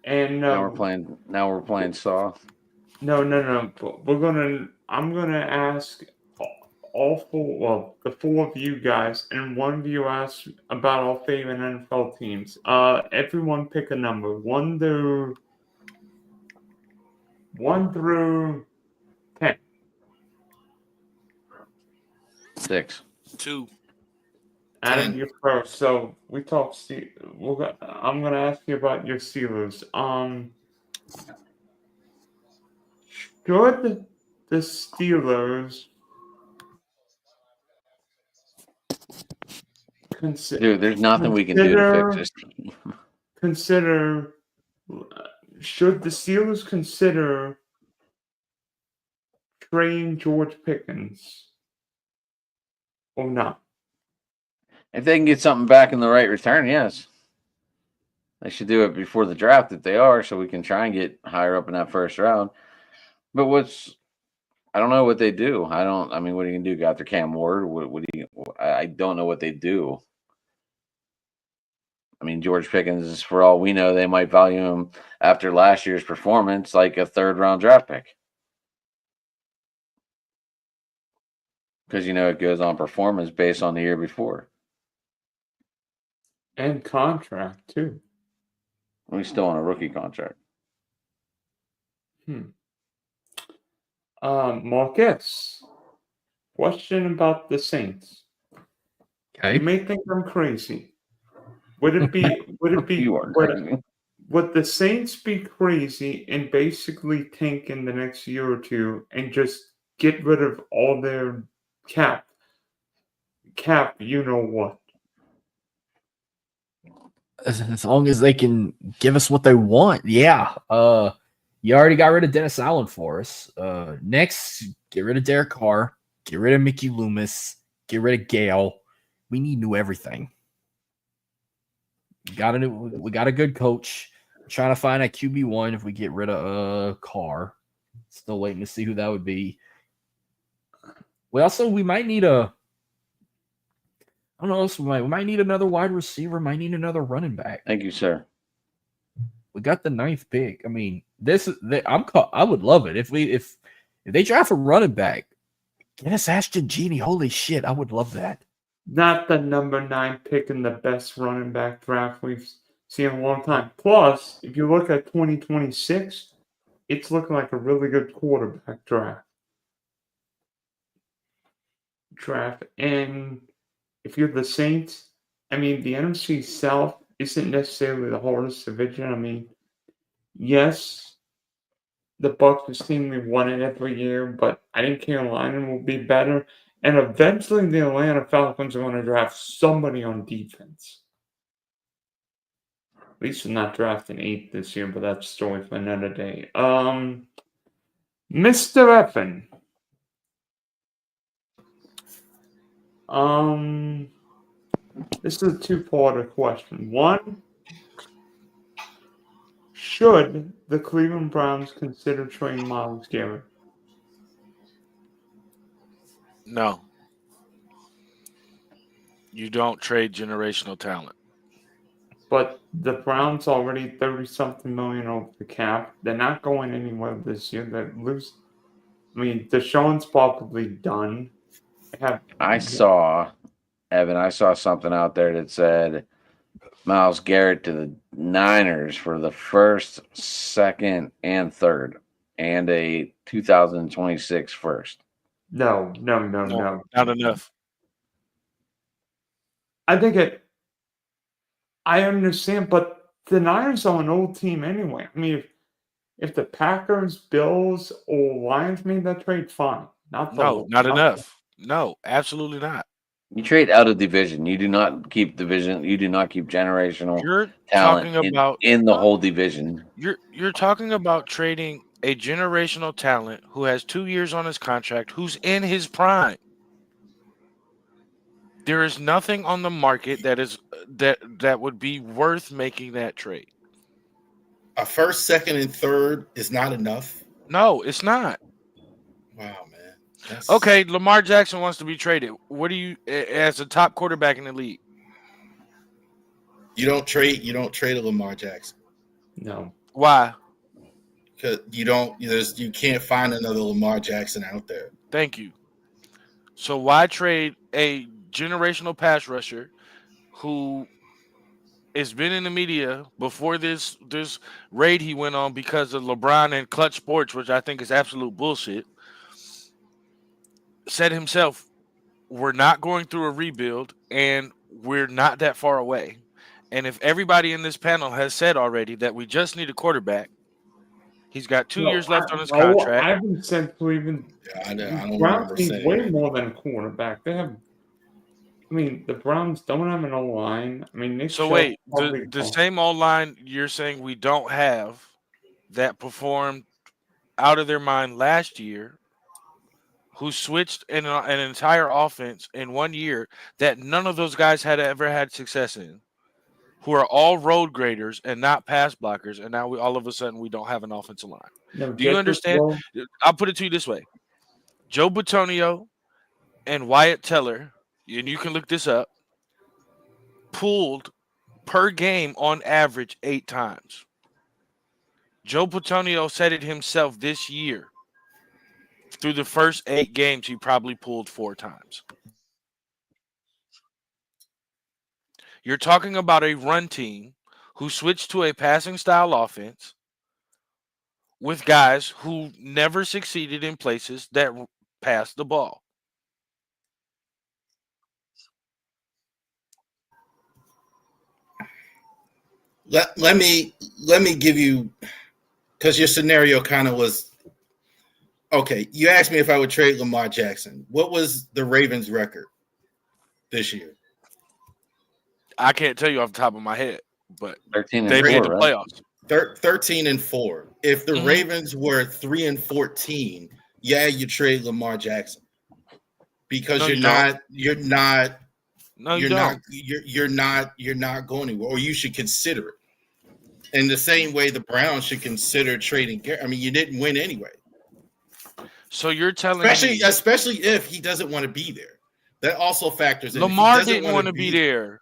And Now we're playing soft. No. I'm gonna ask the four of you guys, and one of you ask about our favorite NFL teams. Everyone pick a number, one through 10. 6. 2. Adam, 10. you're first. So we talk. I'm gonna ask you about your Steelers. Should the Steelers Dude, there's nothing we can do to fix this. Should the Steelers consider trading George Pickens or not? If they can get something back in the right return, yes. They should do it before the draft if they are, so we can try and get higher up in that first round. But I don't know what they do. What are you gonna do? Got their Cam Ward? I don't know what they do. I mean, George Pickens, for all we know, they might value him after last year's performance like a 3rd-round draft pick. Because, it goes on performance based on the year before. And contract, too. He's still on a rookie contract. Marcus, question about the Saints. Okay. You may think I'm crazy. Would it be You are crazy. would the Saints be crazy and basically tank in the next year or two and just get rid of all their cap, you know what? As long as they can give us what they want, yeah. You already got rid of Dennis Allen for us. Next, get rid of Derek Carr, get rid of Mickey Loomis, get rid of Gale. We need new everything. We got a good coach. We're trying to find a QB1 if we get rid of Carr. Still waiting to see who that would be. We might need I don't know. So we might need another wide receiver. Might need another running back. Thank you, sir. We got the 9th pick. I mean, I would love it if they draft a running back. Get us Ashton Genie. Holy shit, I would love that. Not the number 9 pick in the best running back draft we've seen in a long time. Plus, if you look at 2026, it's looking like a really good quarterback draft. And if you're the Saints, I mean, the NFC South isn't necessarily the hardest division. I mean, yes, the Bucs seemingly won it every year, but I think Carolina will be better. And eventually the Atlanta Falcons are going to draft somebody on defense. At least they're not drafting 8 this year, but that's a story for another day. Mr. Effen. This is a 2-parter question. One, should the Cleveland Browns consider trading Myles Garrett? No. You don't trade generational talent. But the Browns already 30-something million over the cap. They're not going anywhere this year. Deshaun's probably done. I saw something out there that said Myles Garrett to the Niners for the 1st, 2nd, and 3rd, and a 2026 first. No. Not enough. I understand, but the Niners are an old team anyway. I mean, if the Packers, Bills, or Lions made that trade, fine. Not enough. No, absolutely not. You trade out of division. You do not keep division. You do not keep generational talent in the whole division. You're talking about trading a generational talent who has 2 years on his contract, who's in his prime. There is nothing on the market that would be worth making that trade. a first, second, and third is not enough. No, it's not. Wow, man. That's... Okay, Lamar Jackson wants to be traded. What do you, as a top quarterback in the league? You don't trade a Lamar Jackson. No. Why? Because you can't find another Lamar Jackson out there. Thank you. So why trade a generational pass rusher who has been in the media before this raid he went on because of LeBron and Clutch Sports, which I think is absolute bullshit, said himself, we're not going through a rebuild and we're not that far away. And if everybody in this panel has said already that we just need a quarterback, he's got 2 years left on his contract. I haven't said to even. I don't Browns remember need saying way that. more than a quarterback. They have. I mean, the Browns don't have an O-line. I mean, So wait, the same O-line you're saying we don't have that performed out of their mind last year, who switched in an entire offense in 1 year that none of those guys had ever had success in, who are all road graders and not pass blockers, and now all of a sudden we don't have an offensive line. No, Do you understand? I'll put it to you this way. Joe Bitonio and Wyatt Teller, and you can look this up, pulled per game on average 8 times. Joe Bitonio said it himself this year. Through the first 8 games, he probably pulled 4 times. You're talking about a run team who switched to a passing style offense with guys who never succeeded in places that passed the ball. Let me give you, because your scenario kind of was okay. You asked me if I would trade Lamar Jackson. What was the Ravens' record this year? I can't tell you off the top of my head, but 13 they made the playoffs. 13-4. If the Ravens were 3-14, yeah, you trade Lamar Jackson because you're not going anywhere, or you should consider it. In the same way, the Browns should consider trading. I mean, you didn't win anyway. So you're telling me, especially if he doesn't want to be there, that also factors in. Lamar didn't want to be there.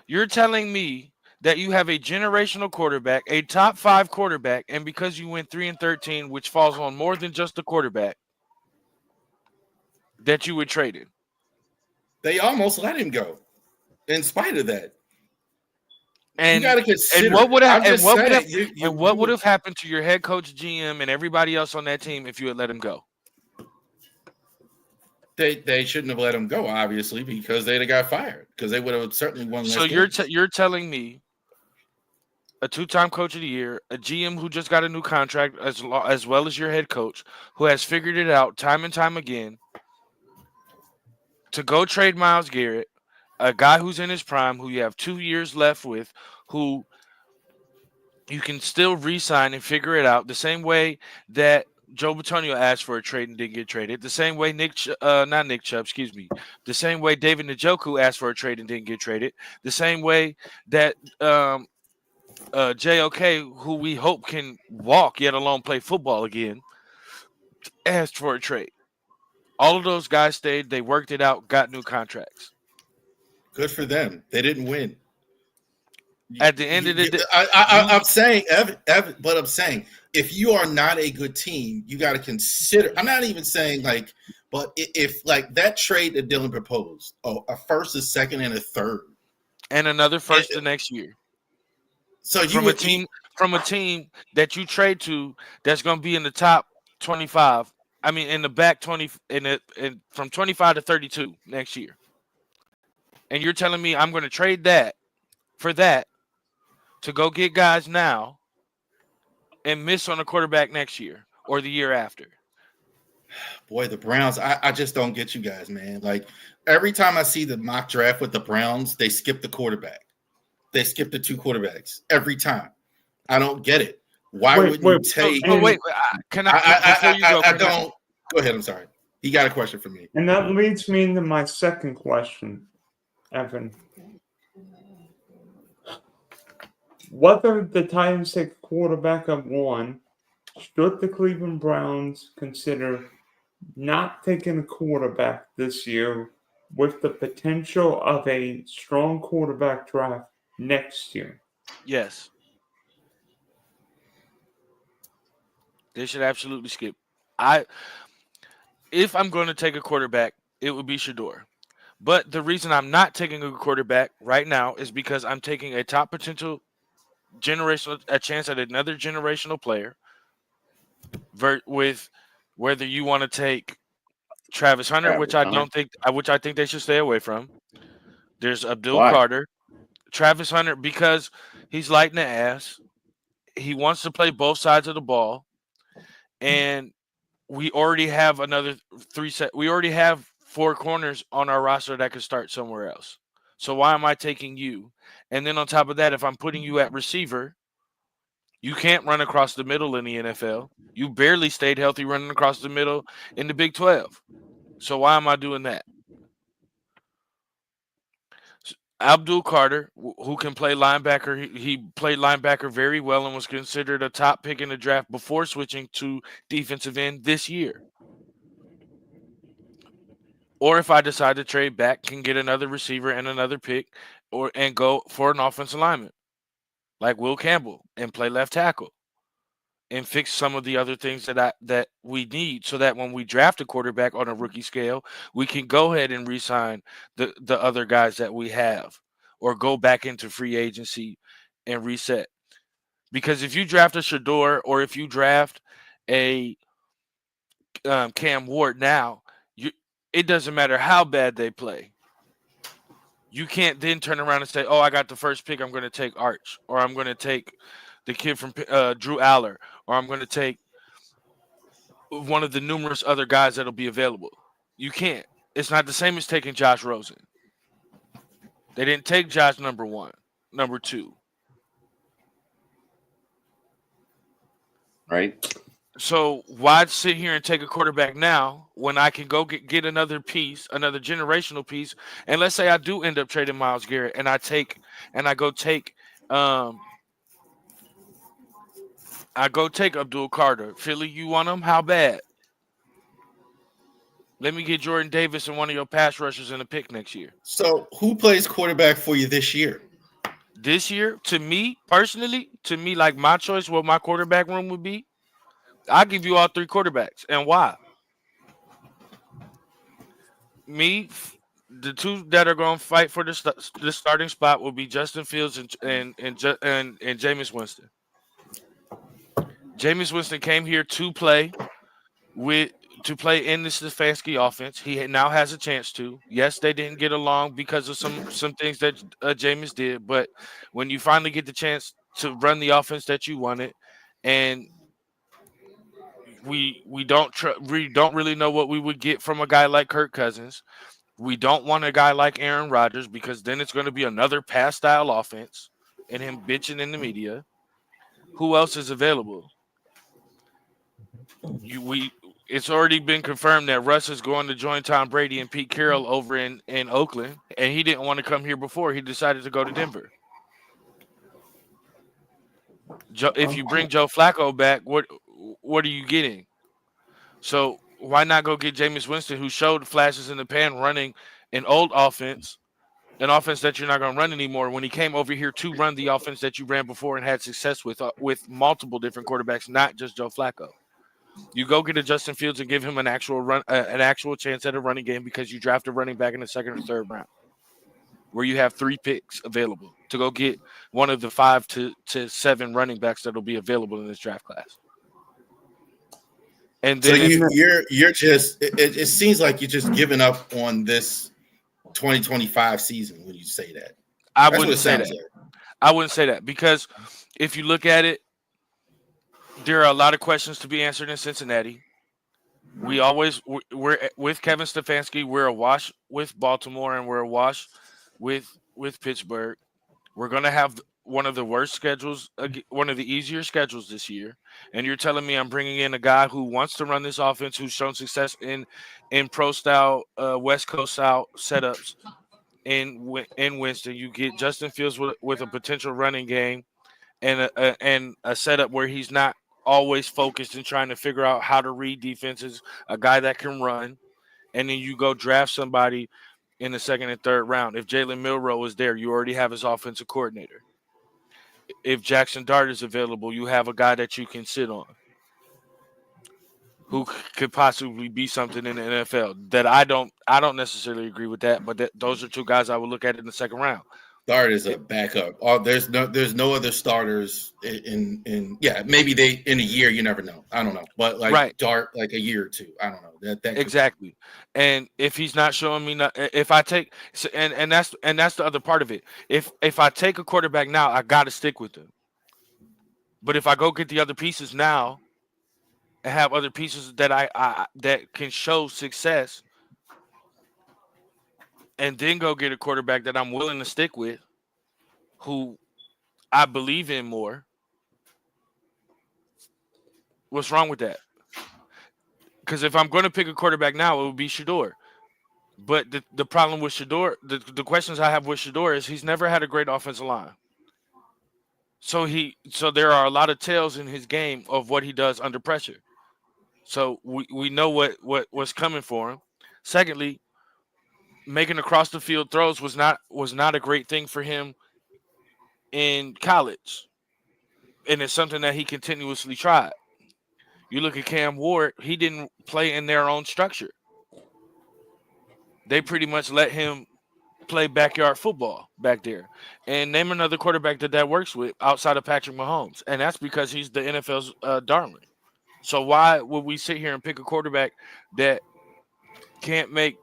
You're telling me that you have a generational quarterback, a top 5 quarterback, and because you went 3-13, which falls on more than just the quarterback, that you would trade him. They almost let him go, in spite of that. And you got to consider. And what would have happened to your head coach, GM, and everybody else on that team if you had let him go? They shouldn't have let him go, obviously, because they'd have got fired. Because they would have certainly won. So you're telling me a 2-time coach of the year, a GM who just got a new contract, as well as your head coach, who has figured it out time and time again, to go trade Myles Garrett, a guy who's in his prime, who you have 2 years left with, who you can still re-sign and figure it out the same way that Joe Bitonio asked for a trade and didn't get traded. The same way the same way David Njoku asked for a trade and didn't get traded. The same way that JOK, who we hope can walk, yet alone play football again, asked for a trade. All of those guys stayed. They worked it out, got new contracts. Good for them. They didn't win. At the end of the day, I'm saying, Evan, but I'm saying, if you are not a good team, you got to consider. I'm not even saying but if that trade that Dylan proposed, a first, a second, and a third, and another first the next year. So you from a team that you trade to that's going to be in the top 25. I mean, in the back 20, from 25 to 32 next year. And you're telling me I'm going to trade that for that to go get guys now and miss on a quarterback next year or the year after. Boy, the Browns, I just don't get you guys, man. Like, every time I see the mock draft with the Browns, they skip the quarterback. They skip the 2 quarterbacks every time. I don't get it. Why wouldn't you take? Oh, wait, can I don't. Go ahead. I'm sorry. He got a question for me. And that leads me into my second question, Evan. whether the Titans take a quarterback at 1, should the Cleveland Browns consider not taking a quarterback this year with the potential of a strong quarterback draft next year? Yes. They should absolutely skip. If I'm going to take a quarterback, it would be Shador. But the reason I'm not taking a quarterback right now is because I'm taking a top potential a chance at another generational player with whether you want to take Travis Hunter, which I think they should stay away from. There's Abdul Carter. Travis Hunter, because he's light in the ass. He wants to play both sides of the ball. And we already have we already have 4 corners on our roster that could start somewhere else. So why am I taking you? And then on top of that, if I'm putting you at receiver, you can't run across the middle in the NFL. You barely stayed healthy running across the middle in the Big 12. So why am I doing that? Abdul Carter, who can play linebacker, he played linebacker very well and was considered a top pick in the draft before switching to defensive end this year. Or if I decide to trade back, can get another receiver and another pick, and go for an offensive lineman like Will Campbell and play left tackle and fix some of the other things that we need, so that when we draft a quarterback on a rookie scale, we can go ahead and re-sign the other guys that we have, or go back into free agency and reset. Because if you draft a Shador, or if you draft a Cam Ward now, it doesn't matter how bad they play. You can't then turn around and say, "Oh, I got the first pick. I'm going to take Arch, or I'm going to take the kid from Drew Aller, or I'm going to take one of the numerous other guys that'll be available." You can't. It's not the same as taking Josh Rosen. They didn't take Josh number 1, number 2. Right. So why sit here and take a quarterback now when I can go get another piece, another generational piece? And let's say I do end up trading Myles Garrett, and I go take Abdul Carter. Philly, you want him? How bad? Let me get Jordan Davis and one of your pass rushers in the pick next year. So who plays quarterback for you this year? This year, to me personally, like my choice, what my quarterback room would be, I'll give you all 3 quarterbacks. And why? Me, the 2 that are going to fight for the starting spot will be Justin Fields and Jameis Winston. Jameis Winston came here to play in the Stefanski offense. He now has a chance to. Yes, they didn't get along because of some things that Jameis did, but when you finally get the chance to run the offense that you wanted, and we don't really know what we would get from a guy like Kirk Cousins. We don't want a guy like Aaron Rodgers, because then it's going to be another pass style offense and him bitching in the media. Who else is available? It's already been confirmed that Russ is going to join Tom Brady and Pete Carroll over in Oakland, and he didn't want to come here before. He decided to go to Denver. If you bring Joe Flacco back, what are you getting? So why not go get Jameis Winston, who showed flashes in the pan running an old offense, an offense that you're not going to run anymore, when he came over here to run the offense that you ran before and had success with multiple different quarterbacks, not just Joe Flacco. You go get a Justin Fields and give him an actual chance at a running game, because you draft a running back in the 2nd or 3rd round, where you have 3 picks available to go get one of the 5 to 7 running backs that will be available in this draft class. And then so you're just it seems like you're just giving up on this 2025 season when you say that. I wouldn't say that. I wouldn't say that, because if you look at it, there are a lot of questions to be answered in Cincinnati. We're with Kevin Stefanski. We're awash with Baltimore, and we're awash with Pittsburgh. We're going to have one of the worst schedules, one of the easier schedules this year. And you're telling me I'm bringing in a guy who wants to run this offense, who's shown success in pro style, West Coast style setups in Winston. You get Justin Fields with a potential running game and a setup where he's not always focused and trying to figure out how to read defenses, a guy that can run, and then you go draft somebody in the second and third round. If Jalen Milroe is there, you already have his offensive coordinator. If Jackson Dart is available, you have a guy that you can sit on who could possibly be something in the NFL. That I don't necessarily agree with that, but those are two guys I would look at in the second round. Dart is a backup. There's no other starters in maybe they in a year, you never know. I don't know. But like Dart, like a year or two. I don't know. That exactly. And if he's not showing me if I take and that's the other part of it. If I take a quarterback now, I gotta stick with him. But if I go get the other pieces now and have other pieces that I that can show success, and then go get a quarterback that I'm willing to stick with, who I believe in more, what's wrong with that? Because if I'm going to pick a quarterback now, it would be Shedeur. But the problem with Shedeur, the questions I have with Shedeur is he's never had a great offensive line. So there are a lot of tells in his game of what he does under pressure. So we know what's coming for him. Secondly, making across the field throws was not a great thing for him in college, and it's something that he continuously tried. You look at Cam Ward; he didn't play in their own structure. They pretty much let him play backyard football back there. And name another quarterback that works with outside of Patrick Mahomes, and that's because he's the NFL's darling. So why would we sit here and pick a quarterback that can make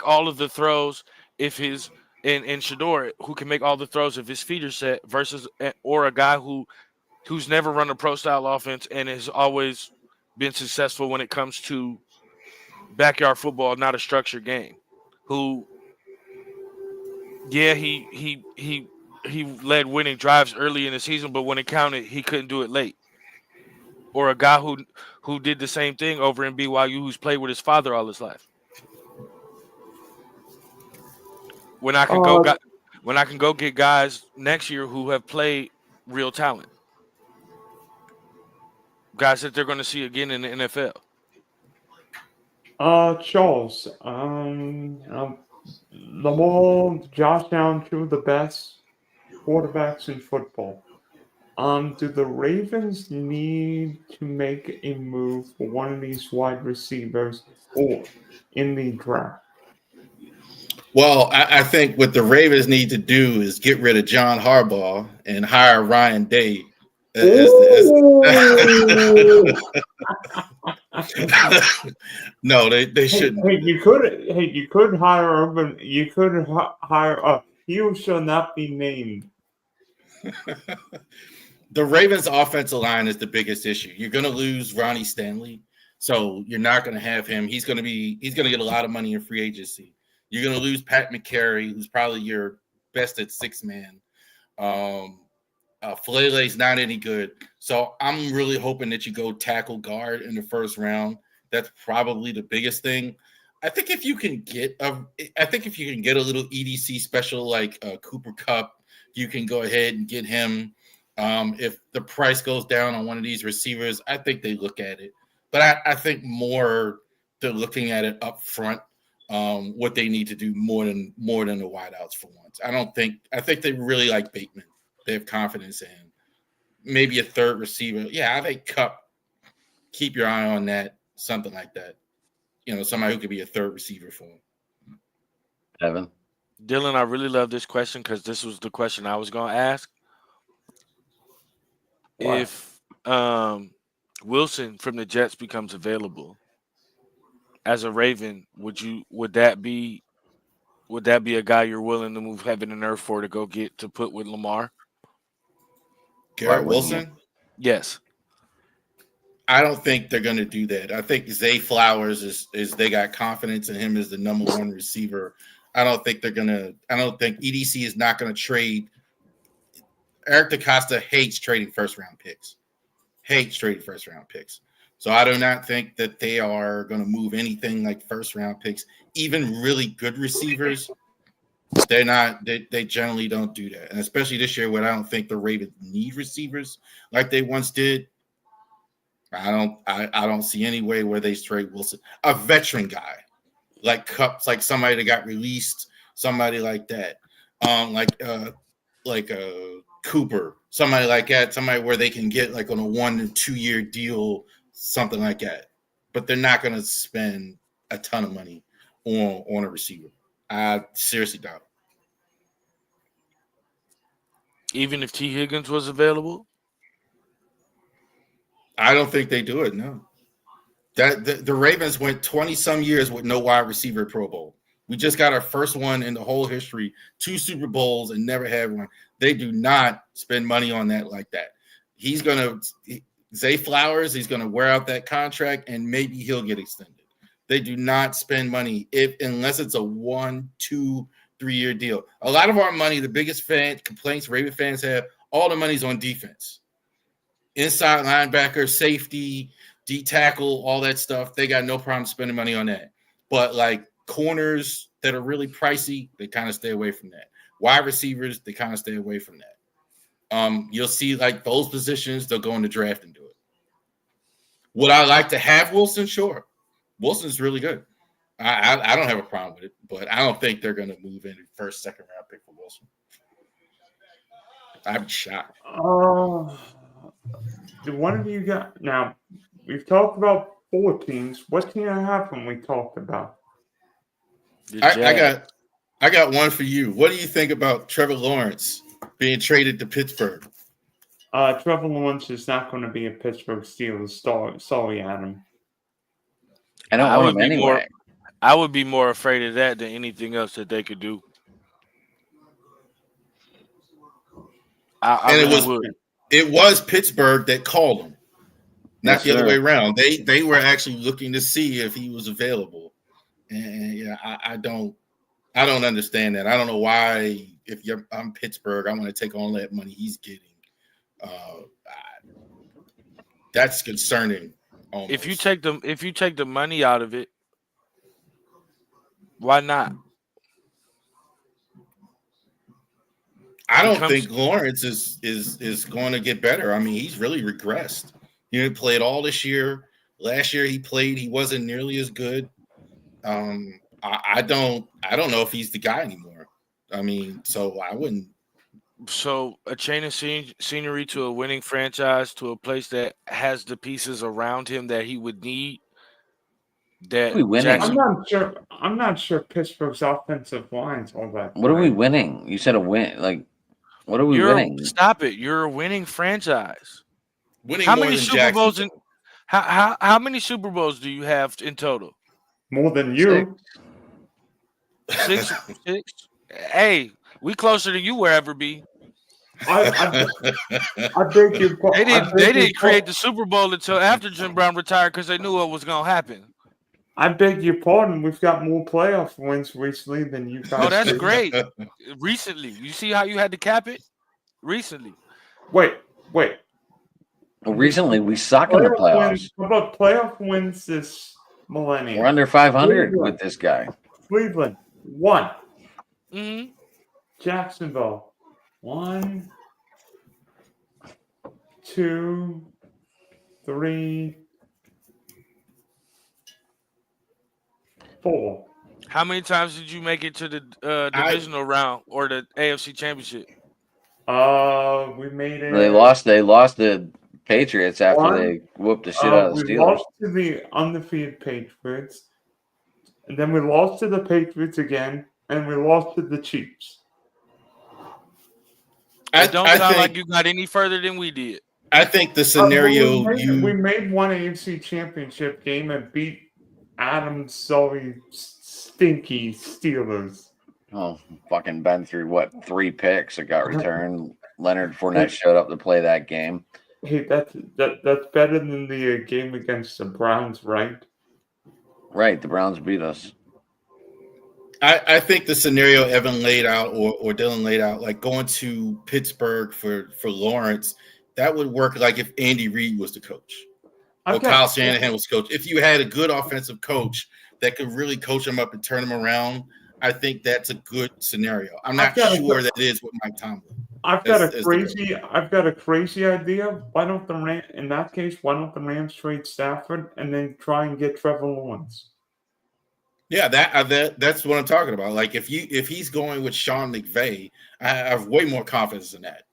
all of the throws if his in Shedeur, who can make all the throws if his feet are set, versus or a guy who's never run a pro style offense and has always been successful when it comes to backyard football, not a structured game. Who, yeah, he led winning drives early in the season, but when it counted, he couldn't do it late. Or a guy who did the same thing over in BYU, who's played with his father all his life. When I can go get guys next year who have played real talent, guys that they're going to see again in the NFL. Charles, Lamar, Josh Allen, two of the best quarterbacks in football. Do the Ravens need to make a move for one of these wide receivers or in the draft? Well, I think what the Ravens need to do is get rid of John Harbaugh and hire Ryan Day. No, they shouldn't. You could hire Urban. You could hire. He shall not be named. The Ravens' offensive line is the biggest issue. You're going to lose Ronnie Stanley, so you're not going to have him. He's going to get a lot of money in free agency. You're going to lose Pat McCary, who's probably your best at six man. Falele's not any good, so I'm really hoping that you go tackle guard in the first round. That's probably the biggest thing. I think if you can get a little EDC special like Cooper Kupp, you can go ahead and get him. If the price goes down on one of these receivers, I think they look at it. But I think more they're looking at it up front, what they need to do more than the wideouts for once. I think they really like Bateman. They have confidence in him. Maybe a third receiver. Yeah, I think Kupp, keep your eye on that, something like that. Somebody who could be a third receiver for him. Evan. Dylan, I really love this question because this was the question I was going to ask. Wow. If Wilson from the Jets becomes available as a Raven, would that be a guy you're willing to move heaven and earth for to go get to put with Lamar? Garrett Wilson? Yes. I don't think they're going to do that. I think Zay Flowers is they got confidence in him as the number one receiver. I don't think EDC is not going to trade. Eric DeCosta hates trading first round picks. So I do not think that they are going to move anything like first round picks, even really good receivers. They're not. They generally don't do that, and especially this year, where I don't think the Ravens need receivers like they once did. I don't see any way where they trade Wilson, a veteran guy like Cups, like somebody that got released, somebody like that, like Cooper, somebody like that, somebody where they can get like on a 1 to 2 year deal, something like that. But they're not going to spend a ton of money on a receiver. I seriously doubt it. Even if T. Higgins was available? I don't think they do it, no. That the Ravens went 20-some years with no wide receiver Pro Bowl. We just got our first one in the whole history, 2 Super Bowls, and never had one. They do not spend money on that like that. He's going to – Zay Flowers, he's going to wear out that contract, and maybe he'll get extended. They do not spend money unless it's a 1, 2, 3 year deal. A lot of our money, the biggest complaints Raven fans have, all the money's on defense. Inside linebacker, safety, D tackle, all that stuff. They got no problem spending money on that. But like corners that are really pricey, they kind of stay away from that. Wide receivers, they kind of stay away from that. You'll see like those positions, they'll go in the draft and do it. Would I like to have Wilson? Sure. Wilson's really good. I don't have a problem with it, but I don't think they're going to move in first, second round pick for Wilson. I'd be shocked. The one of you got now? We've talked about 4 teams. What team haven't we talked about? I got one for you. What do you think about Trevor Lawrence being traded to Pittsburgh? Trevor Lawrence is not going to be a Pittsburgh Steelers. Sorry, Adam. I don't want him anyway. I would be more afraid of that than anything else that they could do. It was Pittsburgh that called him, not Yes, the other sir. way around. They were actually looking to see if he was available, and yeah, I don't understand that. I don't know why. If I'm Pittsburgh, I want to take on that money he's getting. That's concerning. Almost. If you take the money out of it, why not? I don't think Lawrence is going to get better. I mean, he's really regressed. He played all this year. Last year he wasn't nearly as good. I don't know if he's the guy anymore. I mean, so I wouldn't. So a change of scenery to a winning franchise, to a place that has the pieces around him that he would need. That We winning. I'm not sure Pittsburgh's offensive line's all that. What are we winning? You said a win. Like, what are we winning? Stop it! You're a winning franchise. Winning How more many than Super Bowls? Jacksonville. How many Super Bowls do you have in total? More than you. 6. Hey, we closer than you will ever be. I beg your pardon. They didn't create the Super Bowl until after Jim Brown retired because they knew what was going to happen. I beg your pardon. We've got more playoff wins recently than you guys. Oh, that's do. great. Recently, you see how you had to cap it? Recently. Wait. Well, recently, we suck in the playoffs. How about playoff wins this millennium? We're under 500 with this guy. Cleveland 1. Mm-hmm. Jacksonville 1, 2, 3, 4. How many times did you make it to the divisional round or the AFC Championship? We made it. They lost the Patriots after they whooped the shit out of the We Steelers. lost to the undefeated Patriots, and then we lost to the Patriots again, and we lost to the Chiefs. It don't sound like you got any further than we did. I think the scenario we made one AFC Championship game and beat Adam's stinky Steelers. Oh, fucking been through what 3 picks that got returned. Leonard Fournette showed up to play that game. Hey, that's better than the game against the Browns, right? Right, the Browns beat us. I think the scenario Evan laid out or Dylan laid out, like going to Pittsburgh for Lawrence, that would work like if Andy Reid was the coach or Kyle Shanahan was coach. If you had a good offensive coach that could really coach him up and turn him around, I think that's a good scenario. I'm not sure that it is with Mike Tomlin. I've got a crazy idea. Why don't the Rams trade Stafford and then try and get Trevor Lawrence? Yeah, that's what I'm talking about. Like if he's going with Sean McVay, I have way more confidence in that.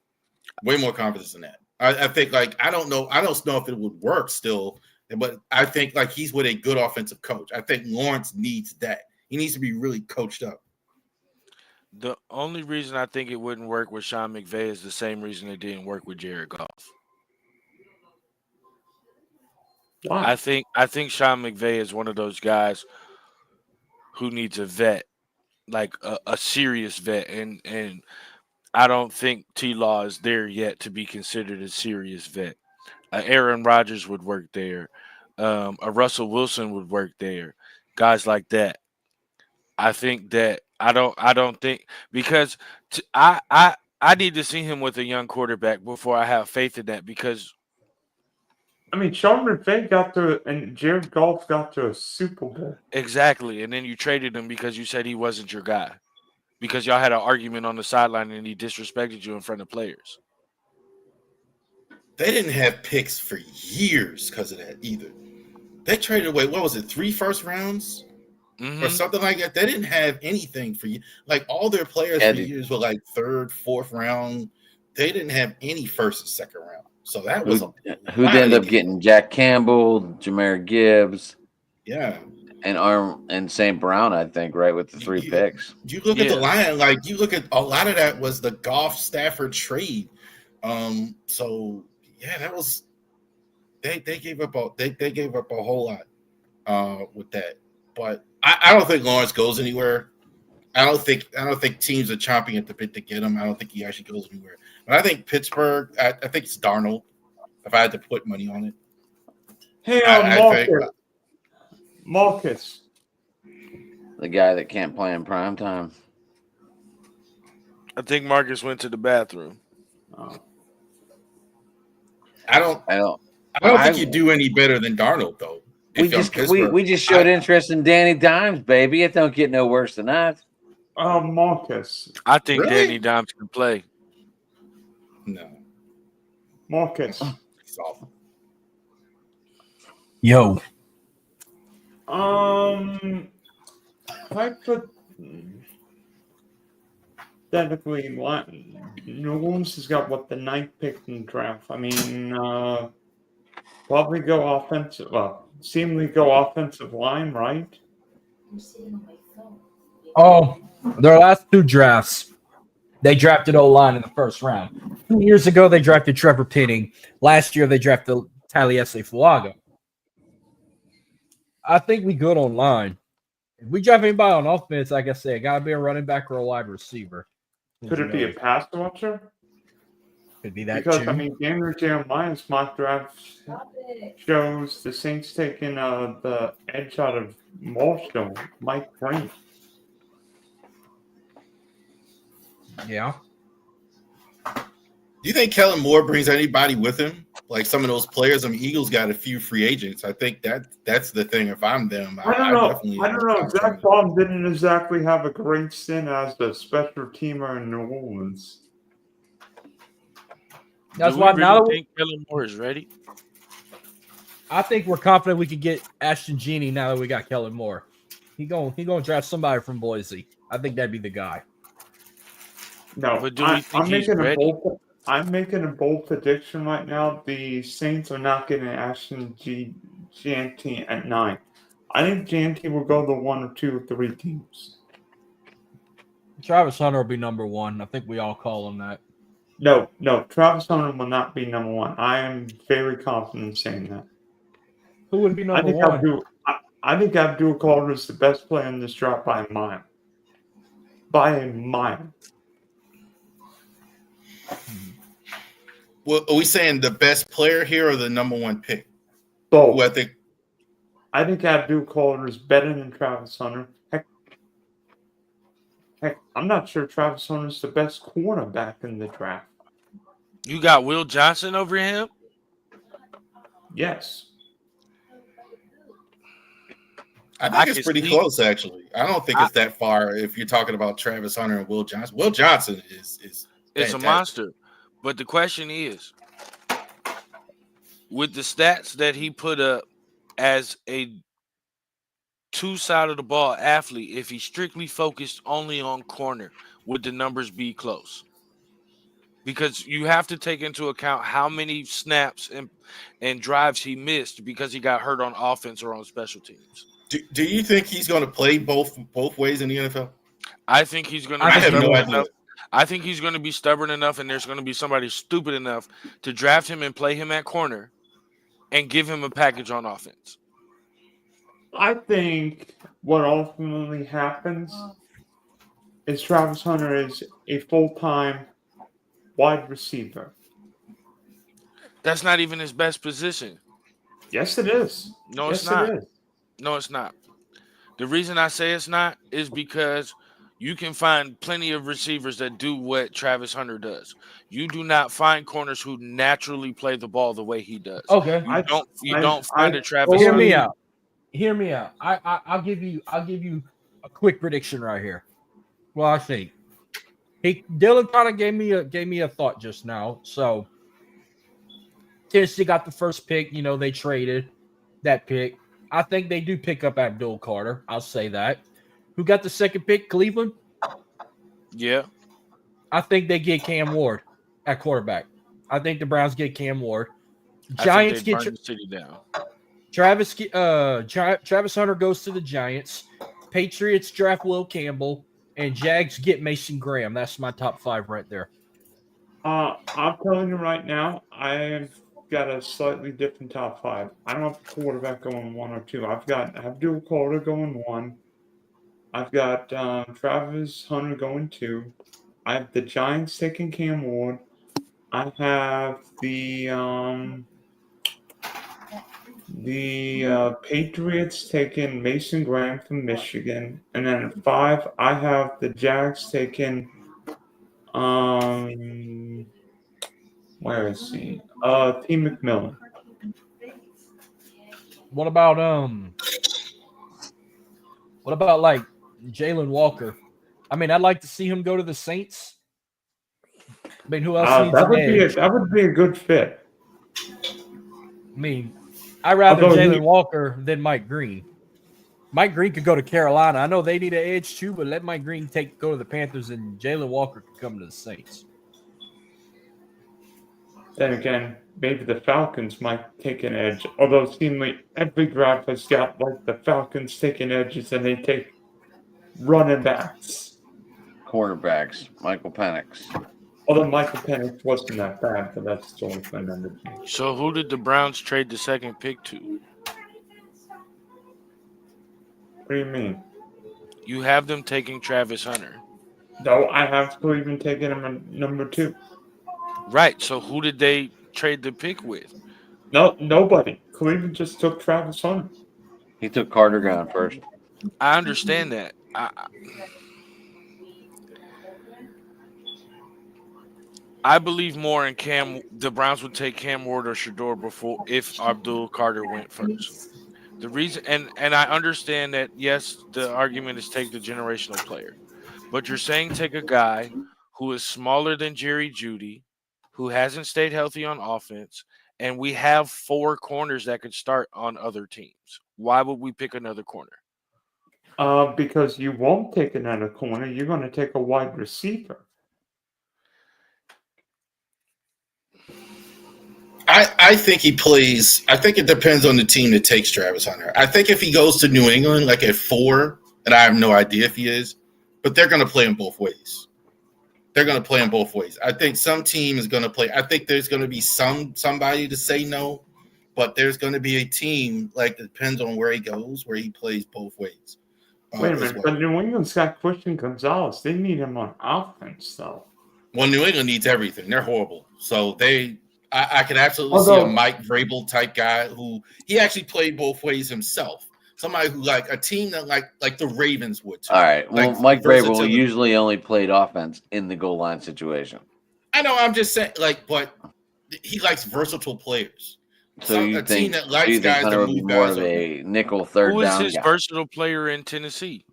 Way more confidence in that. I think like I don't know if it would work still, but I think like he's with a good offensive coach. I think Lawrence needs that. He needs to be really coached up. The only reason I think it wouldn't work with Sean McVay is the same reason it didn't work with Jared Goff. Why? I think Sean McVay is one of those guys who needs a vet, like a serious vet, and I don't think T-Law is there yet to be considered a serious vet. Aaron Rodgers would work there. A Russell Wilson would work there. Guys like that. I think that I don't think because I need to see him with a young quarterback before I have faith in that because I mean Sean McVay and Jared Goff got to a Super Bowl. Exactly, and then you traded him because you said he wasn't your guy because y'all had an argument on the sideline and he disrespected you in front of players. They didn't have picks for years because of that either. They traded away, what was it, 3 first rounds? Or something like that. They didn't have anything for you. Like all their players for years were like 3rd, 4th round. They didn't have any first and second round. So that was who ended up getting Jack Campbell, Jahmyr Gibbs, and St. Brown, I think, right with the 3 picks. You look at the line, like you look at a lot of that was the Goff Stafford trade. So yeah, that was they gave up a whole lot with that. But I don't think Lawrence goes anywhere. I don't think teams are chomping at the bit to get him. I don't think he actually goes anywhere. But I think Pittsburgh. I think it's Darnold. If I had to put money on it. Hey, Marcus, the guy that can't play in prime time. I think Marcus went to the bathroom. I don't think you do any better than Darnold though. We just showed interest in Danny Dimes, baby. It don't get no worse than that. Marcus. I think Danny Dimes can play. No. Marcus. He's awful. Yo. Technically, New Orleans has got the 9th pick in the draft. I mean, probably go offensive. Seemingly go offensive line, right? Oh, their last 2 drafts, they drafted O-line in the first round. 2 years ago, they drafted Trevor Penning. Last year, they drafted Taliesin Fuaga. I think we good on line. If we draft anybody on offense, like I said, it got to be a running back or a wide receiver. Could it be a pass rusher? Could be that because too. I mean, Daniel Jeremiah's mock draft shows the Saints taking the edge out of Marshall, Mike Green. Yeah. Do you think Kellen Moore brings anybody with him? Like some of those players, I mean, Eagles got a few free agents. I think that's the thing. If I'm them, I don't know. Zach Baum didn't exactly have a great stint as the special teamer in New Orleans. That's why now think Kellen Moore is ready. I think we're confident we could get Ashton Genie now that we got Kellen Moore. He gonna draft somebody from Boise. I think that'd be the guy. No, but I'm making a bold prediction right now. The Saints are not getting Ashton Jeanty at 9. I think Jeanty will go to 1 or 2 or 3 teams. Travis Hunter will be number 1. I think we all call him that. No, Travis Hunter will not be number 1. I am very confident in saying that. Who would be number 1? I think Abdul Carter is the best player in this draft by a mile. By a mile. Well, are we saying the best player here or the number 1 pick? Both. I think Abdul Carter is better than Travis Hunter. Heck, I'm not sure Travis Hunter is the best cornerback in the draft. You got Will Johnson over him? Yes. I think it's pretty close, actually. I don't think it's that far if you're talking about Travis Hunter and Will Johnson. Will Johnson is it's a monster. But the question is, with the stats that he put up as a two-side of the ball athlete, if he strictly focused only on corner, would the numbers be close? Because you have to take into account how many snaps and drives he missed because he got hurt on offense or on special teams. Do you think he's going to play both ways in the NFL? I think he's going to. I have no idea. I think he's going to be stubborn enough, and there's going to be somebody stupid enough to draft him and play him at corner, and give him a package on offense. I think what ultimately happens is Travis Hunter is a full-time wide receiver. That's not even his best position. Yes, it is. No, it's not. No, it's not. The reason I say it's not is because you can find plenty of receivers that do what Travis Hunter does. You do not find corners who naturally play the ball the way he does. Okay. You don't find a Travis Hear Hunter. me out. Hear me out. I'll give you a quick prediction right here. Well, I think Dylan kind of gave me a thought just now. So Tennessee got the first pick. You know, they traded that pick. I think they do pick up Abdul Carter. I'll say that. Who got the second pick? Cleveland? Yeah. I think they get Cam Ward at quarterback. I think the Browns get Cam Ward. Giants get the city down. Travis Hunter goes to the Giants. Patriots draft Will Campbell, and Jags get Mason Graham. That's my top 5 right there. I'm telling you right now, I've got a slightly different top 5. I don't have a quarterback going 1 or 2. I've got Abdul Carter going 1. I've got Travis Hunter going 2. I have the Giants taking Cam Ward. I have the Patriots taking Mason Graham from Michigan, and then at 5, I have the Jags taking where is he? T. McMillan. What about like Jalen Walker? I mean, I'd like to see him go to the Saints. I mean, who else needs that would be a good fit. I mean, I'd rather Jalen Walker than Mike Green. Mike Green could go to Carolina. I know they need an edge too, but let Mike Green go to the Panthers, and Jalen Walker could come to the Saints. Then again, maybe the Falcons might take an edge. Although it seems like every draft has got like the Falcons taking edges, and they take running backs, quarterbacks. Michael Penix. Although Michael Penix wasn't that bad, but that's still another thing. So who did the Browns trade the second pick to? What do you mean? You have them taking Travis Hunter. No, I have Cleveland taking him at number 2. Right. So who did they trade the pick with? No, nobody. Cleveland just took Travis Hunter. He took Carter Gunn first. I understand that. I believe more in Cam. The Browns would take Cam Ward or Shedeur before if Abdul Carter went first. The reason, and I understand that, yes, the argument is take the generational player, but you're saying take a guy who is smaller than Jerry Jeudy, who hasn't stayed healthy on offense, and we have 4 corners that could start on other teams. Why would we pick another corner? Because you won't take another corner. You're going to take a wide receiver. I think he plays. I think it depends on the team that takes Travis Hunter. I think if he goes to New England, like at 4, and I have no idea if he is, but they're going to play him both ways. They're going to play him both ways. I think some team is going to play. I think there's going to be somebody to say no, but there's going to be a team, like, it depends on where he goes, where he plays both ways. Wait a minute, but New England's got Christian Gonzalez. They need him on offense, though. Well, New England needs everything. They're horrible. So I could absolutely see a Mike Vrabel type guy who he actually played both ways himself. Somebody who, like, a team that like the Ravens would. All right. Well, like, Mike Vrabel usually only played offense in the goal line situation. I know. I'm just saying, like, but he likes versatile players. So you a think team that likes guys Hunter that would be move more guys of over. a nickel third Who is down his guy? versatile player in Tennessee?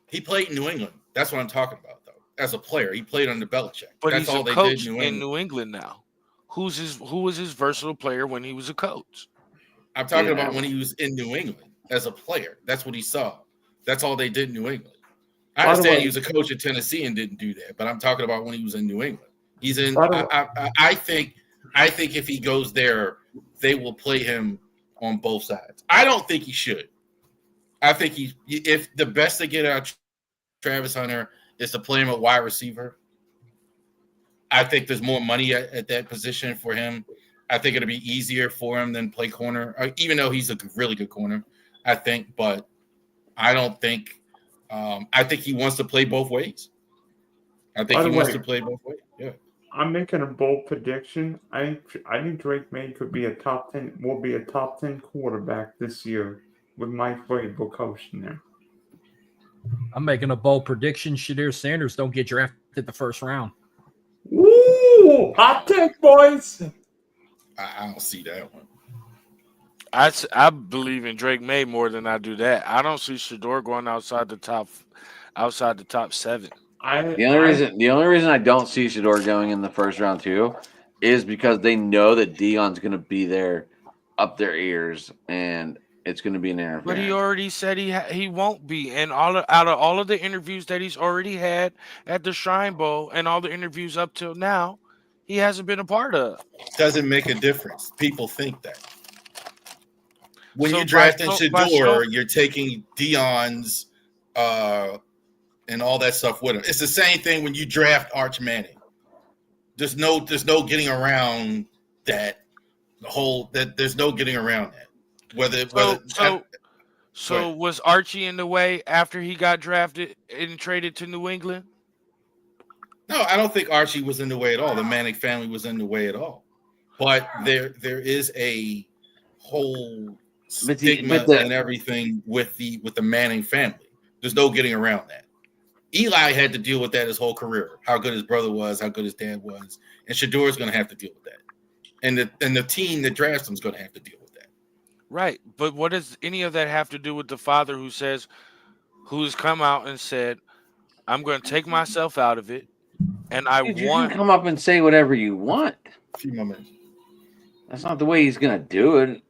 He played in New England. That's what I'm talking about, though. As a player, he played under Belichick. But That's he's all a they coach did in New England now. Who was his versatile player when he was a coach? I'm talking about when he was in New England as a player. That's what he saw. That's all they did in New England. I understand he was a coach at Tennessee and didn't do that, but I'm talking about when he was in New England. He's in. I think if he goes there, they will play him on both sides. I don't think he should. I think if the best to get out of Travis Hunter is to play him at wide receiver. I think there's more money at that position for him. I think it'll be easier for him than play corner, even though he's a really good corner, I think. But I don't think I think he wants to play both ways. I think he wants to play both ways. Yeah. I'm making a bold prediction. I think Drake May will be a top 10 quarterback this year with Mike Vrabel coaching there. I'm making a bold prediction. Shadir Sanders don't get drafted the first round. Woo! Hot take, boys. I don't see that one. I believe in Drake May more than I do that. I don't see Shador going outside the top 7. The only reason I don't see Shador going in the first round too is because they know that Dion's going to be there up their ears and it's going to be an interference. But he already said he won't be. And out of all of the interviews that he's already had at the Shrine Bowl and all the interviews up till now, he hasn't been a part of. Doesn't make a difference. People think that. When you're drafting Shador, you're taking Dion's and all that stuff with him. It's the same thing when you draft Arch Manning. There's no getting around that. There's no getting around that. So was Archie in the way after he got drafted and traded to New England? No, I don't think Archie was in the way at all. The Manning family was in the way at all. But there is a whole stigma and everything with the Manning family. There's no getting around that. Eli had to deal with that his whole career. How good his brother was, how good his dad was, and Shador's going to have to deal with that. And the team that drafts him is going to have to deal with that. Right, but what does any of that have to do with the father who's come out and said, "I'm going to take myself out of it, and you can come up and say whatever you want." A few more minutes. That's not the way he's going to do it.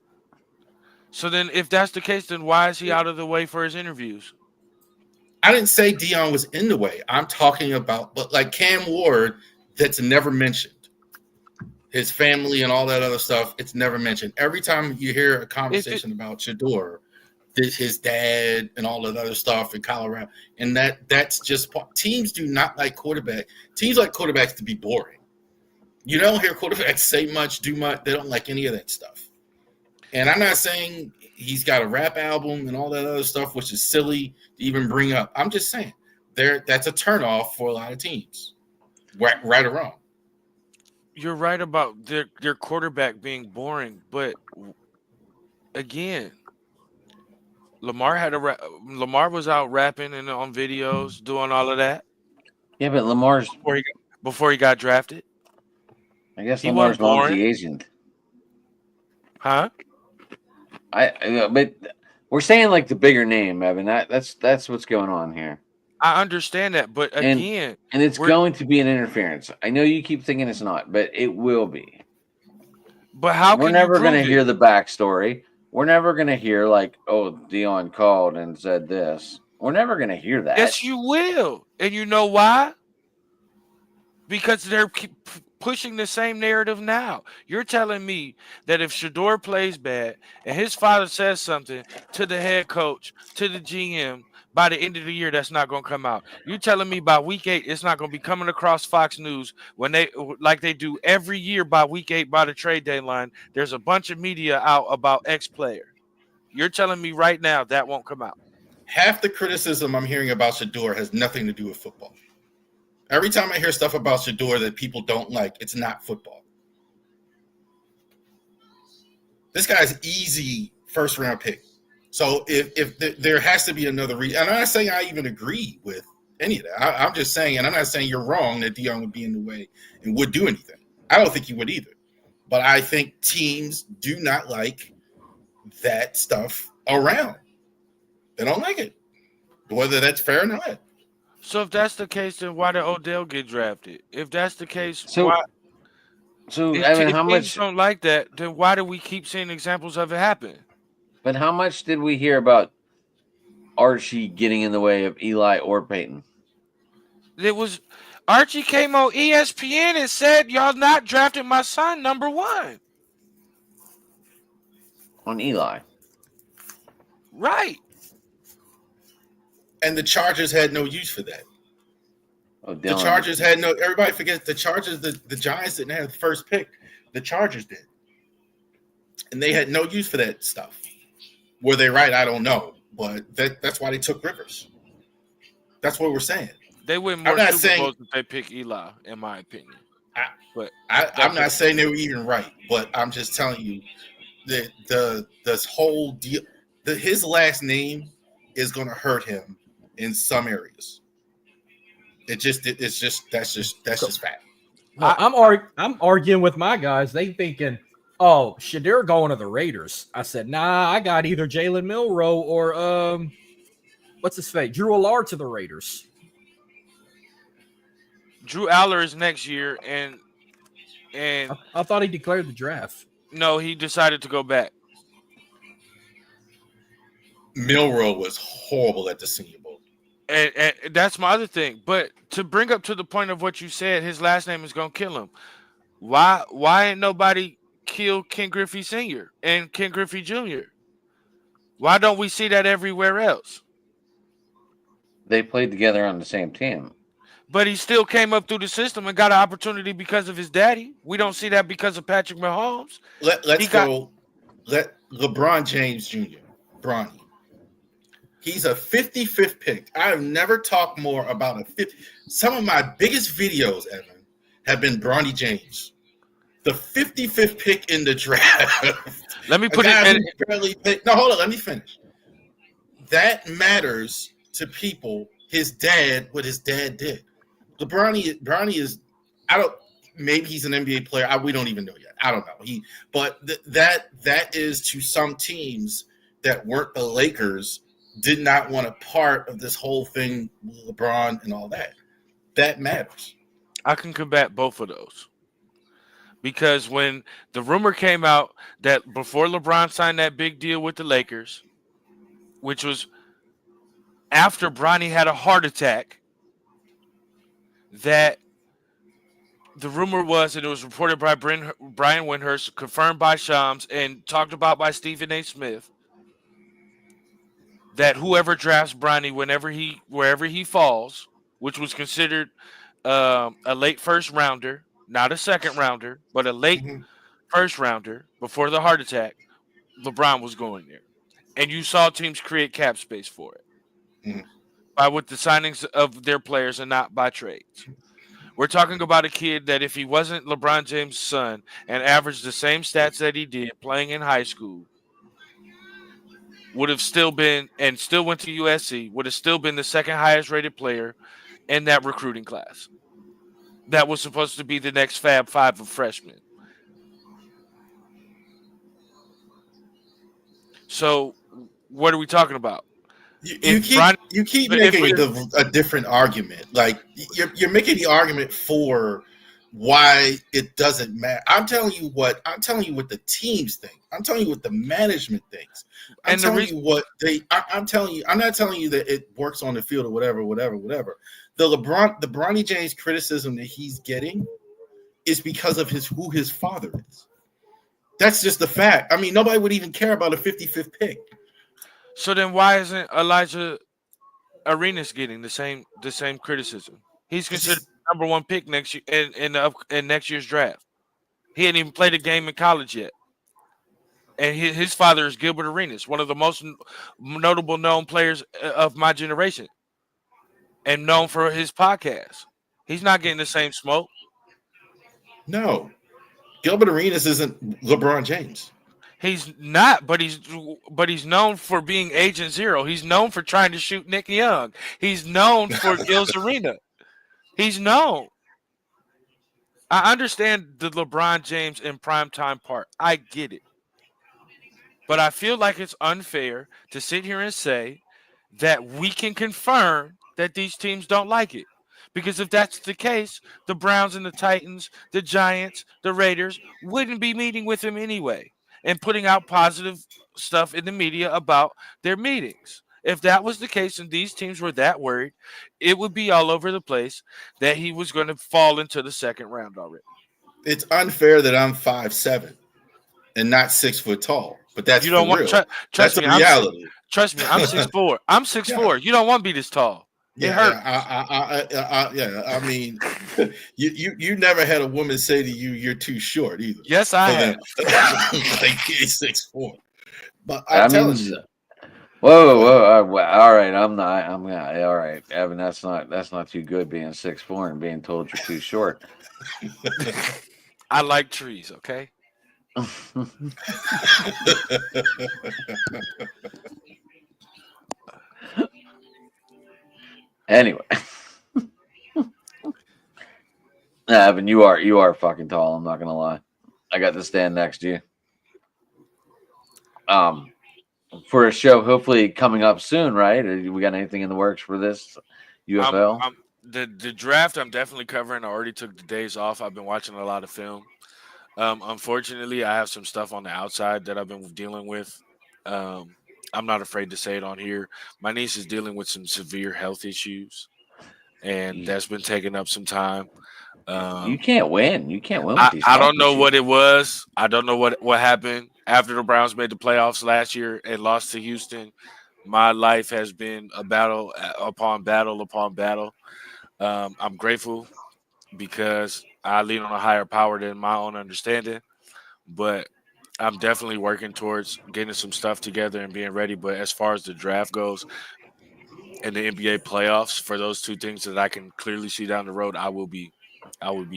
So then, if that's the case, then why is he out of the way for his interviews? I didn't say Dion was in the way. I'm talking about, but like Cam Ward, that's never mentioned. His family and all that other stuff, it's never mentioned. Every time you hear a conversation about Shador, his dad and all that other stuff in Colorado, and that's just teams do not like quarterback. Teams like quarterbacks to be boring. You don't hear quarterbacks say much, do much. They don't like any of that stuff. And I'm not saying he's got a rap album and all that other stuff, which is silly to even bring up. I'm just saying that's a turnoff for a lot of teams, right or wrong. You're right about their quarterback being boring, but again, Lamar was out rapping and on videos doing all of that. Yeah, but Lamar's before he got drafted. I guess Lamar's multi-agent. Huh? But we're saying like the bigger name, Evan. That's what's going on here. I understand that, but again, and it's going to be an interference. I know you keep thinking it's not, but it will be. But how? We're never going to hear the backstory. We're never going to hear like, oh, Dion called and said this. We're never going to hear that. Yes, you will, and you know why? Because they're pushing the same narrative now. You're telling me that if Shador plays bad and his father says something to the head coach, to the GM, by the end of the year, that's not going to come out. You're telling me by week 8, it's not going to be coming across Fox News when like they do every year by week 8 by the trade deadline. There's a bunch of media out about X player. You're telling me right now that won't come out. Half the criticism I'm hearing about Shador has nothing to do with football. Every time I hear stuff about Shador that people don't like, it's not football. This guy's easy first-round pick. So if there has to be another reason, and I'm not saying I even agree with any of that. I'm just saying, and I'm not saying you're wrong that Dion would be in the way and would do anything. I don't think you would either. But I think teams do not like that stuff around. They don't like it, whether that's fair or not. So if that's the case, then why did Odell get drafted? If that's the case, So, why? so If, I mean, if how teams much? don't like that, then why do we keep seeing examples of it happen? But how much did we hear about Archie getting in the way of Eli or Peyton? It was Archie came on ESPN and said, "Y'all not drafting my son number 1." On Eli. Right. And the Chargers had no use for that. Oh, The Dylan. Chargers had no. Everybody forgets the Chargers. The Giants didn't have the first pick. The Chargers did, and they had no use for that stuff. Were they right? I don't know, but that's why they took Rivers. That's what we're saying. They win I'm more not Super saying- Bowls if they pick Eli, in my opinion. I'm not saying they were even right, but I'm just telling you that this whole deal, his last name is going to hurt him in some areas. That's just fact. No, I'm arguing with my guys. They thinking, oh, Shadir going to the Raiders. I said, nah, I got either Jalen Milroe or what's his face, Drew Allard to the Raiders. Drew Aller is next year, and I thought he declared the draft. no, he decided to go back. Milroe was horrible at the Senior Bowl. And that's my other thing. But to bring up to the point of what you said, his last name is gonna kill him. Why ain't nobody kill Ken Griffey Sr. and Ken Griffey Jr.? Why don't we see that everywhere else? They played together on the same team. But he still came up through the system and got an opportunity because of his daddy. We don't see that because of Patrick Mahomes. Let LeBron James Jr. Bronny. He's a 55th pick. I've never talked more about a 50. Some of my biggest videos, Evan, have been Bronny James, the 55th pick in the draft. Let me put it. No, hold on. Let me finish. That matters to people. What his dad did. Bronny is. Maybe he's an NBA player. We don't even know yet. I don't know. That is to some teams that weren't the Lakers. Did not want a part of this whole thing with LeBron and all that. That matters. I can combat both of those. Because when the rumor came out that before LeBron signed that big deal with the Lakers, which was after Bronny had a heart attack, that the rumor was, and it was reported by Brian Windhurst, confirmed by Shams, and talked about by Stephen A. Smith, that whoever drafts Bronny wherever he falls, which was considered a late first rounder, not a second rounder, but a late first rounder before the heart attack, LeBron was going there. And you saw teams create cap space for it by with the signings of their players and not by trades. We're talking about a kid that if he wasn't LeBron James' son and averaged the same stats that he did playing in high school, would have still been, and still went to USC, would have still been the second highest rated player in that recruiting class. That was supposed to be the next Fab Five of freshmen. So, what are we talking about? You keep making a different argument. Like you're making the argument for why it doesn't matter. I'm telling you what the teams think. I'm telling you what the management thinks. I'm not telling you that it works on the field or whatever. The Bronny James criticism that he's getting is because of who his father is. That's just the fact. I mean, nobody would even care about a 55th pick. So then why isn't Elijah Arenas getting the same criticism? He's considered number 1 pick next year in next year's draft. He hadn't even played a game in college yet. And his father is Gilbert Arenas, one of the most notable known players of my generation, and known for his podcast. He's not getting the same smoke. No, Gilbert Arenas isn't LeBron James. He's not, but he's known for being Agent Zero. He's known for trying to shoot Nick Young. He's known for Gil's Arena. He's known. I understand the LeBron James in primetime part. I get it. But I feel like it's unfair to sit here and say that we can confirm that these teams don't like it. Because if that's the case, the Browns and the Titans, the Giants, the Raiders wouldn't be meeting with him anyway and putting out positive stuff in the media about their meetings. If that was the case and these teams were that worried, it would be all over the place that he was going to fall into the second round already. It's unfair that I'm 5'7" and not 6 foot tall, but that's you don't for want real. trust That's me. a reality. Trust me, I'm 6'4". I'm 6'4". You don't want to be this tall. It hurts. I mean, you never had a woman say to you, "You're too short," either. Yes, I have. Like he's 6'4". But I I'm telling mean, you. whoa. All right, I'm not. All right, Evan. That's not too good being 6'4" and being told you're too short. I like trees. Okay. Anyway, Evan, you are fucking tall. I'm not gonna lie. I got to stand next to you. For a show hopefully coming up soon, right? Or we got anything in the works for this UFL? The draft I'm definitely covering. I already took the days off. I've been watching a lot of film. Unfortunately, I have some stuff on the outside that I've been dealing with. I'm not afraid to say it on here. My niece is dealing with some severe health issues, and that's been taking up some time. You can't win. You can't win with these. I don't know what it was. I don't know what happened after the Browns made the playoffs last year and lost to Houston. My life has been a battle upon battle upon battle. I'm grateful because I lean on a higher power than my own understanding, but I'm definitely working towards getting some stuff together and being ready. But as far as the draft goes and the NBA playoffs, for those two things that I can clearly see down the road, I will be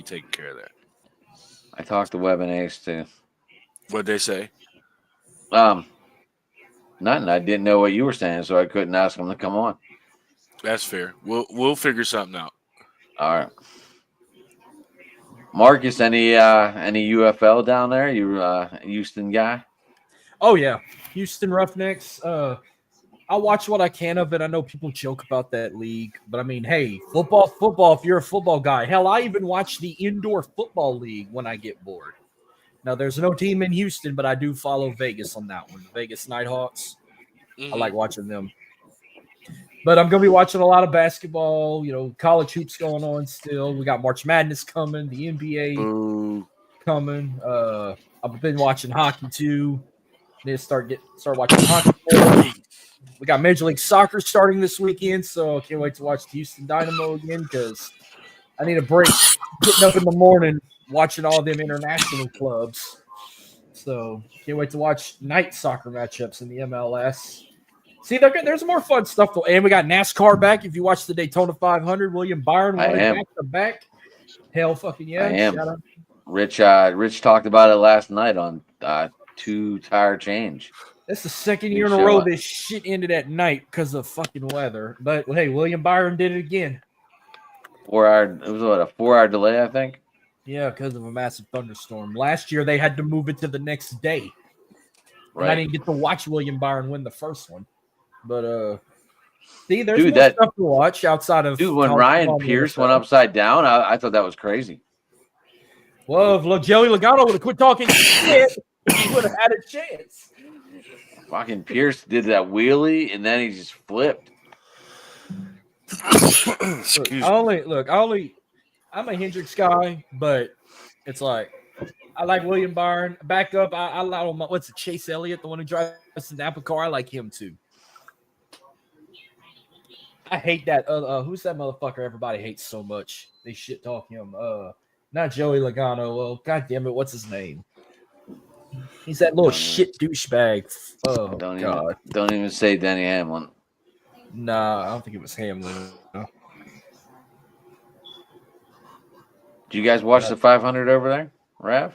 taking care of that. I talked to Webb and Ace too. What'd they say? Nothing. I didn't know what you were saying, so I couldn't ask them to come on. That's fair. We'll figure something out. All right. Marcus, any UFL down there? You a Houston guy? Oh yeah, Houston Roughnecks. I watch what I can of it. I know people joke about that league, but I mean, hey, football. If you're a football guy, hell, I even watch the indoor football league when I get bored. Now, there's no team in Houston, but I do follow Vegas on that one. The Vegas Nighthawks. I like watching them. But I'm going to be watching a lot of basketball, college hoops going on still. We got March Madness coming, the NBA coming. I've been watching hockey too. Need to start watching hockey. We got Major League Soccer starting this weekend, so I can't wait to watch the Houston Dynamo again because I need a break getting up in the morning watching all them international clubs. So can't wait to watch night soccer matchups in the MLS. See, there's more fun stuff though, and we got NASCAR back. If you watch the Daytona 500, William Byron won it back to back. Hell, fucking yeah! I am. Rich talked about it last night on 2 Tire Change. That's the second year in a row this shit ended at night because of fucking weather. But hey, William Byron did it again. 4 hour. It was a 4-hour delay, I think. Yeah, because of a massive thunderstorm. Last year they had to move it to the next day. Right. And I didn't get to watch William Byron win the first one. But see, there's more stuff to watch outside of when Ryan Pierce went upside down, I thought that was crazy. Well, if Joey Logano would have quit talking shit, he would have had a chance. Fucking Pierce did that wheelie and then he just flipped. I'm a Hendricks guy, but it's like I like William Byron. Back up, I like what's it, Chase Elliott, the one who drives the Napa car. I like him too. I hate that. Who's that motherfucker everybody hates so much? They shit talk him. Not Joey Logano. Well, god damn it, what's his name? He's that little shit douchebag. Oh, don't even say Denny Hamlin. Nah, I don't think it was Hamlin. No. Do you guys watch the 500 over there, Rav?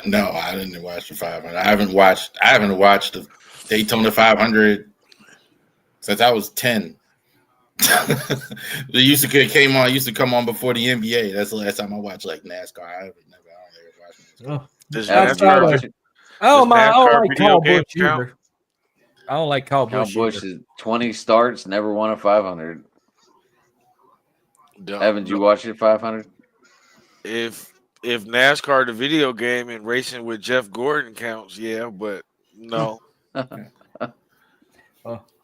No, I didn't watch the 500. I haven't watched the Daytona 500 since I was 10. They used to come on before the NBA. That's the last time I watched like NASCAR. I don't ever watch NASCAR. Does Outside NASCAR, of- I NASCAR don't like video Kyle games Busch count? either. I don't like Kyle Kyle Busch. Busch is 20 starts, never won a 500. Evan, did you watch it 500? If NASCAR the video game and racing with Jeff Gordon counts, yeah, but no.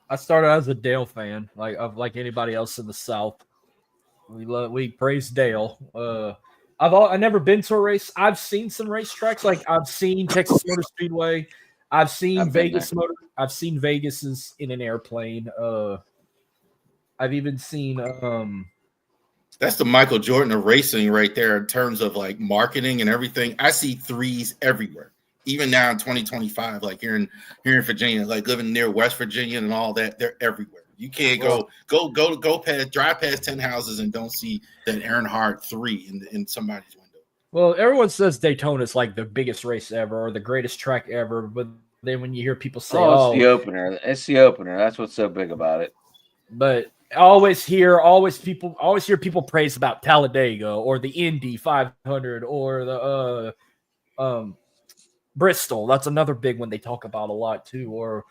I started as a Dale fan, like anybody else in the South. We praise Dale. I've never been to a race. I've seen some racetracks, like I've seen Texas Motor Speedway. I've seen I've been Vegas Motor. I've seen Vegas's in an airplane. I've even seen That's the Michael Jordan of racing right there in terms of like marketing and everything. I see threes everywhere, even now in 2025. Like here in Virginia, like living near West Virginia and all that, they're everywhere. You can't go past, drive past 10 houses and don't see that Earnhardt 3 in somebody's window. Well, everyone says Daytona is like the biggest race ever or the greatest track ever, but then when you hear people say, Oh, it's the opener. It's the opener. That's what's so big about it. but I always hear people praise about Talladega or the Indy 500 or the Bristol. That's another big one they talk about a lot too. Or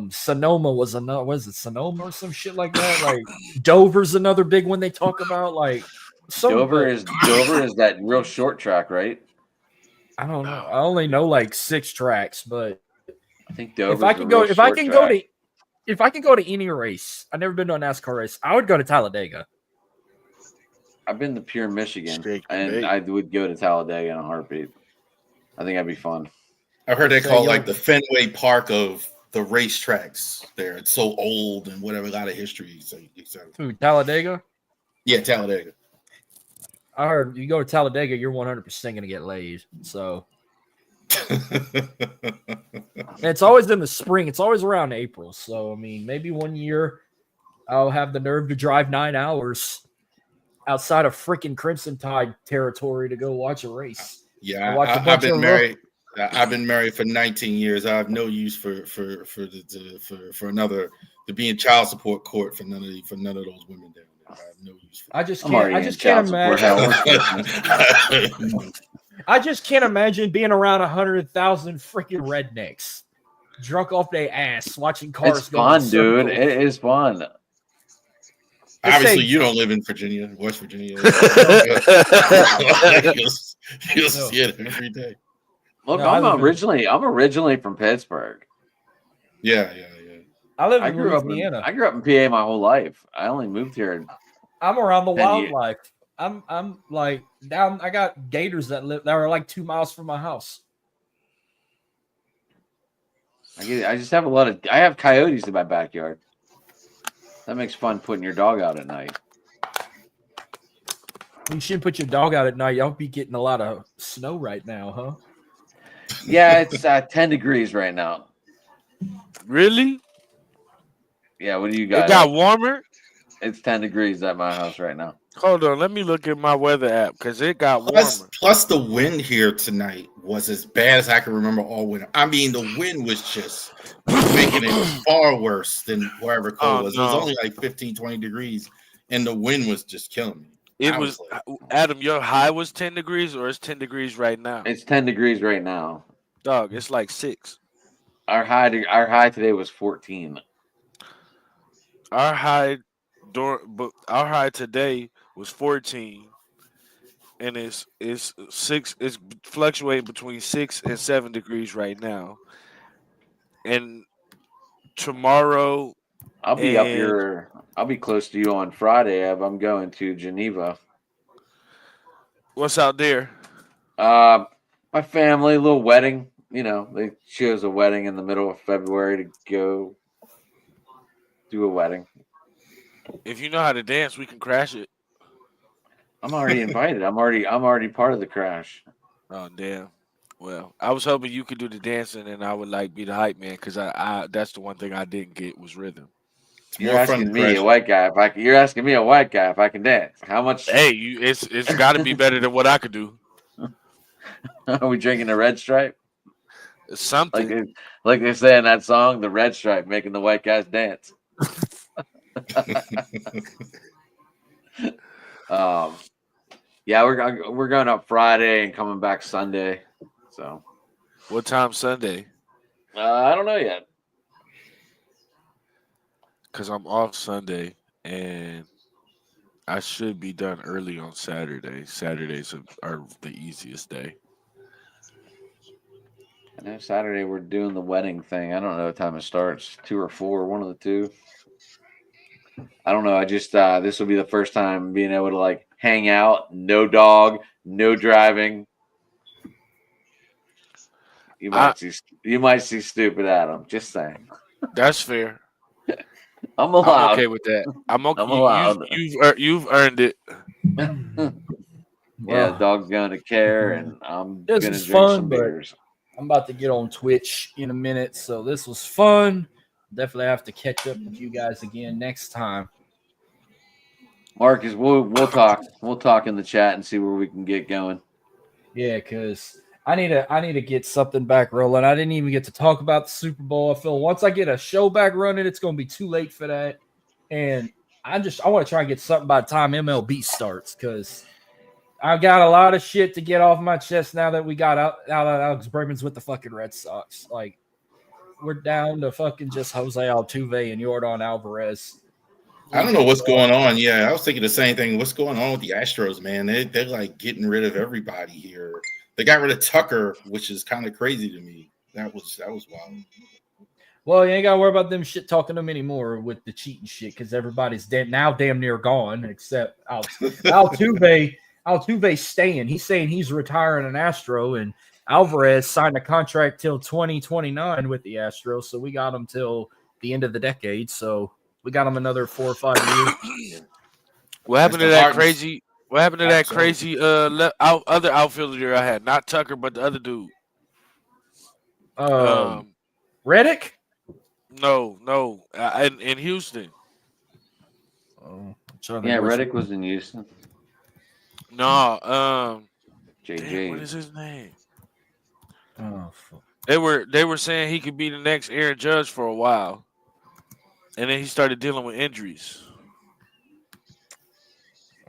Sonoma was another. Was it Sonoma or some shit like that? Like Dover's another big one they talk about. Like Dover is that real short track, right? I don't know. I only know like 6 tracks, but I think Dover. if I can go to any race, I've never been to a NASCAR race. I would go to Talladega. I've been to Pure, Michigan, Steak and bacon. I would go to Talladega in a heartbeat. I think that'd be fun. I've heard they So call you'll- like the Fenway Park of the racetracks there. It's so old and whatever, a lot of history. So Who, Talladega? yeah, Talladega. I heard you go to Talladega, you're 100% going to get laid. So, and it's always in the spring. It's always around April. So, I mean, maybe one year I'll have the nerve to drive 9 hours outside of freaking Crimson Tide territory to go watch a race. Yeah, Watch a I've bunch been of married. I've been married for 19 years. I have no use for another to be in child support court for none of those women down there. I have no use for. I just I'm can't. already I in just can't child support. imagine. I just can't imagine being around 100,000 freaking rednecks, drunk off their ass, watching cars. It's go in fun, dude. circles. It is fun. Obviously, you don't live in Virginia, West Virginia. You'll see it every day. Look, No, I I'm live in- originally from Pittsburgh. Yeah. I live I in grew Louisiana. up in PA my whole life. I only moved here. I'm around the 10 years. wildlife. I'm like down. I got gators that are like 2 miles from my house. I just have I have coyotes in my backyard. That makes fun putting your dog out at night. You shouldn't put your dog out at night. Y'all be getting a lot of snow right now, huh? Yeah, it's 10 degrees right now. Really? Yeah, what do you got? It got warmer? It's 10 degrees at my house right now. Hold on, let me look at my weather app because it got warmer. Plus, the wind here tonight was as bad as I can remember all winter. I mean, the wind was just making it far worse than wherever cold was. It was only like 15, 20 degrees, and the wind was just killing me. It was like, Adam, your high was 10 degrees or it's 10 degrees right now? It's 10 degrees right now. Dog, it's like 6. Our high today was 14. Our high today was 14, and it's 6. It's fluctuating between 6 and 7 degrees right now. And tomorrow, I'll be up here. I'll be close to you on Friday. I'm going to Geneva. What's out there? My family, a little wedding. You know, they chose a wedding in the middle of February to go do a wedding. If you know how to dance, we can crash it. I'm already invited. I'm already part of the crash. Oh damn. Well, I was hoping you could do the dancing and I would like be the hype man because I that's the one thing I didn't get was rhythm. You're asking me, a white guy, if I can dance. How much? Hey, it's got to be better than what I could do. Are we drinking a red stripe? Something Like they say in that song, the red stripe making the white guys dance. Yeah, we're going up Friday and coming back Sunday. So, What time Sunday? I don't know yet. Because I'm off Sunday and I should be done early on Saturday. Saturdays are the easiest day. I know Saturday we're doing the wedding thing. I don't know what time it starts. 2 or 4, one of the two. I don't know. I just this will be the first time being able to like hang out, no dog, no driving. You might see stupid Adam. Just saying. That's fair. I'm allowed. I'm okay with that. I'm okay. I'm allowed. You've earned it. Yeah, Well, dog's gonna care, and I'm this gonna was drink fun, some but- beers. I'm about to get on Twitch in a minute, so this was fun. Definitely have to catch up with you guys again next time. Marcus, we'll talk. We'll talk in the chat and see where we can get going. Yeah, because I need to get something back rolling. I didn't even get to talk about the Super Bowl. I feel once I get a show back running, it's gonna be too late for that. And I want to try and get something by the time MLB starts, because I got a lot of shit to get off my chest now that we got out Alex Bregman's with the fucking Red Sox. Like, we're down to fucking just Jose Altuve and Yordan Alvarez. I don't know what's going on. Yeah, I was thinking the same thing. What's going on with the Astros, man? They're like getting rid of everybody here. They got rid of Tucker, which is kind of crazy to me. That was wild. Well, you ain't got to worry about them shit talking to them anymore with the cheating shit, because everybody's damn near gone except Altuve. Altuve's staying. He's saying he's retiring an Astro, and Alvarez signed a contract till 2029 with the Astros, so we got him till the end of the decade. So we got him another 4 or 5 years. What happened to Mr. that Martins. crazy? What happened to that Absolutely. crazy other outfielder I had? Not Tucker, but the other dude. Reddick? No, in Houston. Oh, Yeah, Reddick was in Houston. No, JJ. what is his name? Oh, fuck. They were saying he could be the next Aaron Judge for a while, and then he started dealing with injuries.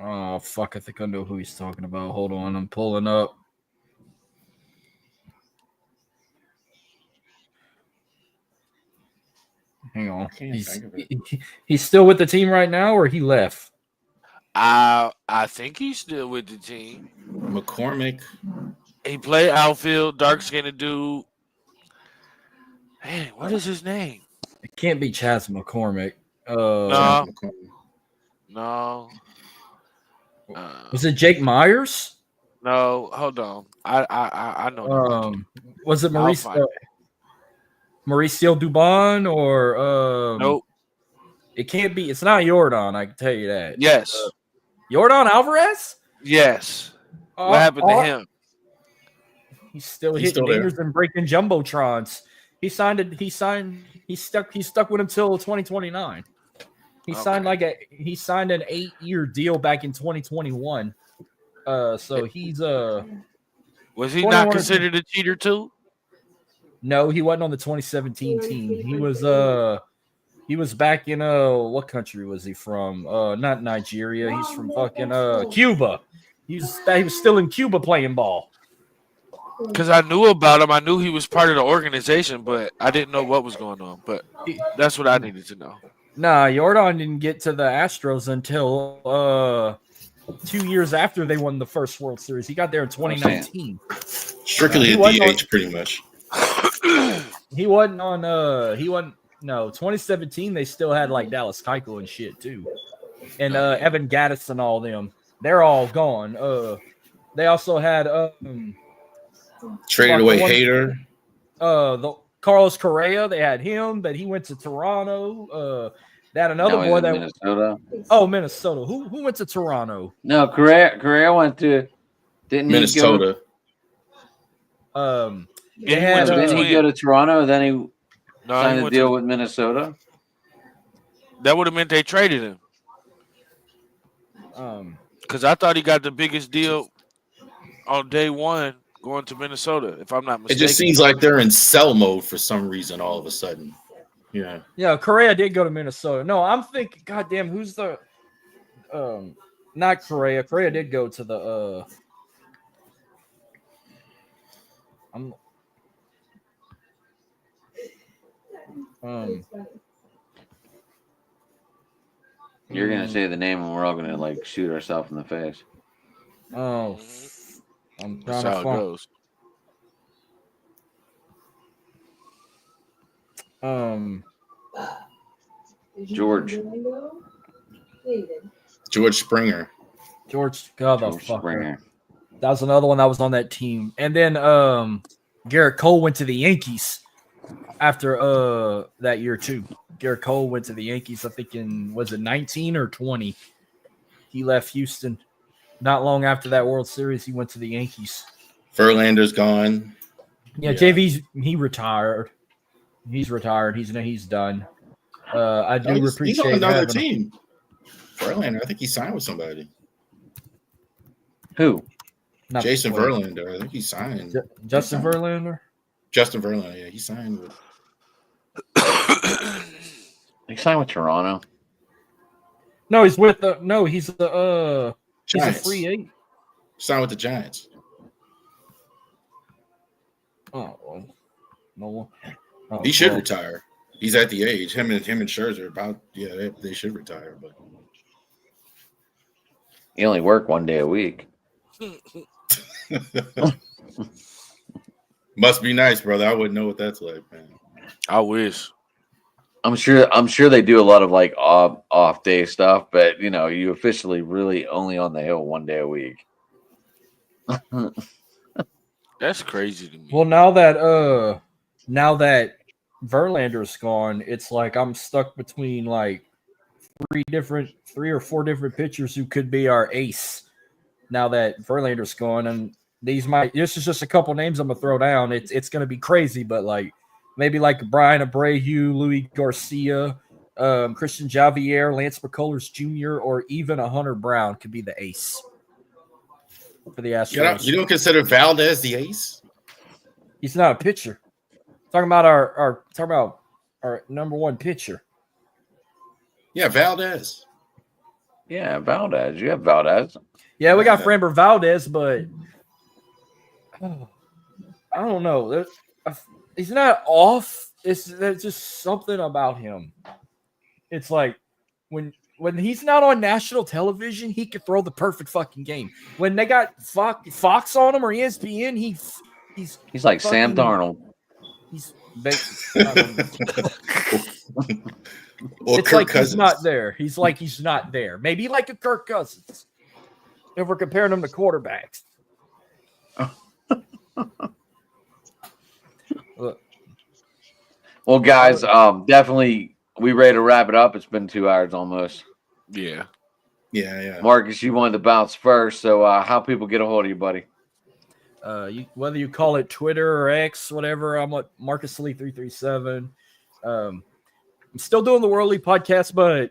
Oh, fuck. I think I know who he's talking about. Hold on. I'm pulling up. Hang on. can't think of it. He's still with the team right now, or he left? I think he's still with the team. McCormick. He played outfield, dark skinned dude. Man, what is his name? It can't be Chaz McCormick. No. McCormick. No. Was it Jake Myers? No, hold on. I know. Was it I'll find Mauricio Dubon or Nope. It can't be. It's not Yordan. I can tell you that. Yes. Yordan Alvarez. Yes. What happened to him? He's still He's hitting still there. dingers and breaking jumbotrons. He stuck with him till 2029. He signed he signed an 8-year deal back in 2021. So he's Was he 21 not considered a cheater too? no, he wasn't on the 2017 team. He was back in what country was he from? Not Nigeria. He's from fucking Cuba. He was still in Cuba playing ball. Because I knew about him. I knew he was part of the organization, but I didn't know what was going on. But that's what I needed to know. Nah, Yordan didn't get to the Astros until 2 years after they won the first World Series. He got there in 2019. Strictly He a wasn't DH, pretty much. He wasn't on no 2017 they still had like Dallas Keuchel and shit too. And Evan Gattis and all them. They're all gone. They also had Traded away Hader. the Carlos Correa, they had him, but he went to Toronto. They had another No, boy he's that in Minnesota. Minnesota. Who went to Toronto? No, Correa went to didn't Minnesota. They had Didn't he go to Toronto? Then he signed a went deal to- with Minnesota. That would have meant they traded him. Because I thought he got the biggest deal on day one going to Minnesota, if I'm not It mistaken. just seems like they're in sell mode for some reason all of a sudden. Yeah. Yeah, Correa did go to Minnesota. No, I'm thinking, goddamn, who's the not Correa. Correa did go to the I'm You're gonna say the name, and we're all gonna like shoot ourselves in the face. oh, I'm That's trying how to it find goes. George. George Springer. George, God the George fucker. Springer. That was another one that was on that team. And then Garrett Cole went to the Yankees after that year too. Garrett Cole went to the Yankees, I think was it 19 or 20? He left Houston. Not long after that World Series, he went to the Yankees. Verlander's gone. Yeah, he retired. He's retired. He's done. I do appreciate he's on another having him. team. Verlander, I think he signed with somebody. Who? Not Jason Verlander. Verlander. I think he signed. Justin Verlander? Justin Verlander, yeah, he signed with. He signed with Toronto. No, he's with the he's a free agent. Signed with the Giants. Oh, no. Oh, He should retire. He's at the age. Him and Scherzer about they should retire, but He only worked 1 day a week. must be nice, brother. I wouldn't know what that's like, man. I wish. I'm sure they do a lot of like off day stuff, but you officially really only on the hill 1 day a week. That's crazy to me. Well, now that Verlander's gone, it's like I'm stuck between like three or four different pitchers who could be our ace. Now that Verlander's gone, and this is just a couple names I'm gonna throw down. It's gonna be crazy, but like maybe like Brian Abreu, Louis Garcia, Christian Javier, Lance McCullers Jr., or even a Hunter Brown could be the ace for the Astros. You don't consider Valdez the ace? He's not a pitcher. Talking about our number one pitcher. Yeah, Valdez. Yeah, Valdez. You have Valdez. Yeah, we got Framber Valdez, but I don't know. He's not off. There's just something about him. It's like when he's not on national television, he could throw the perfect fucking game. When they got Fox on him or ESPN, he's like Sam Darnold. He's it's Kirk like Cousins. he's not there. He's like he's not there. Maybe like a Kirk Cousins. If we're comparing them to quarterbacks. Well, guys, definitely we ready to wrap it up. It's been 2 hours almost. Yeah. Yeah. Marcus, you wanted to bounce first, so how people get a hold of you, buddy? Whether you call it Twitter or X, whatever, I'm at Marcus Lee 337. I'm still doing the World League podcast, but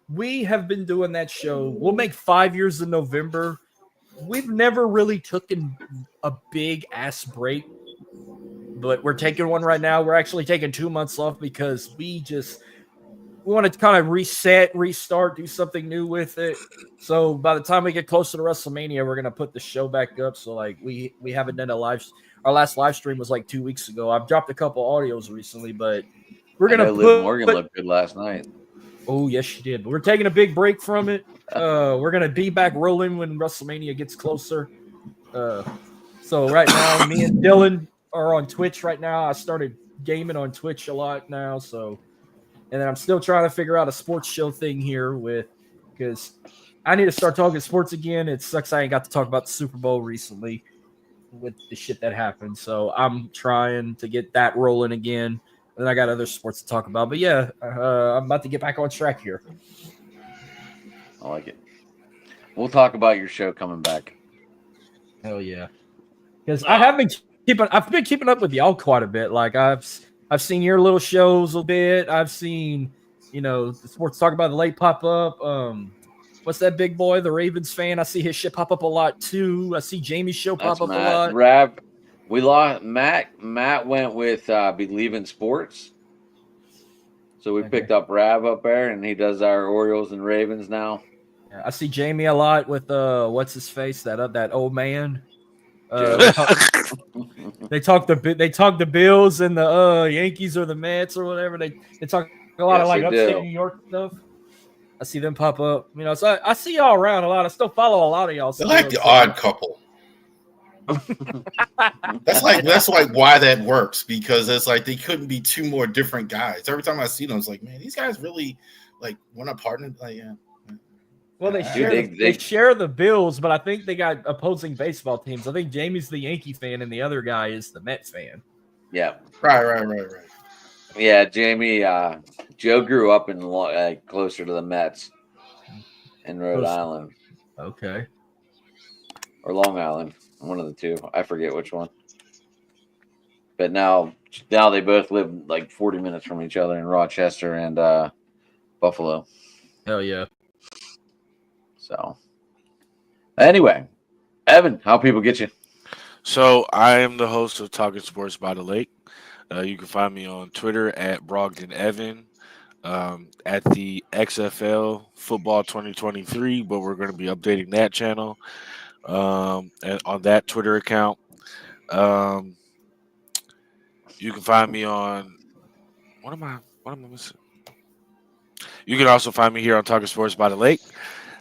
we have been doing that show. We'll make 5 years in November. We've never really taken a big ass break, but we're taking one right now. We're actually taking 2 months off because we want to kind of reset, restart, do something new with it. So by the time we get closer to WrestleMania, we're going to put the show back up. So like we haven't done our last live stream was like 2 weeks ago. I've dropped a couple audios recently, but we're going to Liv Morgan looked good last night. Oh, yes, she did. But we're taking a big break from it. We're going to be back rolling when WrestleMania gets closer. So right now, me and Dylan are on Twitch right now. I started gaming on Twitch a lot now. So, and then I'm still trying to figure out a sports show thing here because I need to start talking sports again. It sucks I ain't got to talk about the Super Bowl recently with the shit that happened. So I'm trying to get that rolling again. Then I got other sports to talk about. But yeah, I'm about to get back on track here. I like it. We'll talk about your show coming back. Hell yeah. Because I've been keeping up with y'all quite a bit. Like I've seen your little shows a bit. I've seen, the sports talk about the late pop up. What's that big boy, the Ravens fan? I see his shit pop up a lot too. I see Jamie's show pop up Matt. a lot. Rab, we lost Matt. Matt went with Believe in Sports. So we Okay. picked up Rav up there, and he does our Orioles and Ravens now. Yeah, I see Jamie a lot with what's his face, that old man. Joe. They talk the Bills and the Yankees or the Mets or whatever. They talk a lot of Yes, like they upstate do. New York stuff. I see them pop up. You know, so I see y'all around a lot. I still follow a lot of y'all. They're like the odd couple. That's like why that works, because it's like they couldn't be two more different guys. Every time I see them, it's like, man, these guys really like want to partner. Like, yeah. Well, they Dude, share they- they share the Bills, but I think they got opposing baseball teams. I think Jamie's the Yankee fan and the other guy is the Mets fan. Yeah. Right. Yeah, Jamie. Joe grew up in closer to the Mets in Rhode Close. Island Okay. or Long Island, one of the two. I forget which one. But now they both live like 40 minutes from each other in Rochester and Buffalo. Hell yeah. So anyway, Evan, how people get you? So I am the host of Talking Sports by the Lake. You can find me on Twitter at Brogdon Evan, at the XFL Football 2023, but we're going to be updating that channel and on that Twitter account. You can find me on what am I missing? You can also find me here on Talking Sports by the Lake,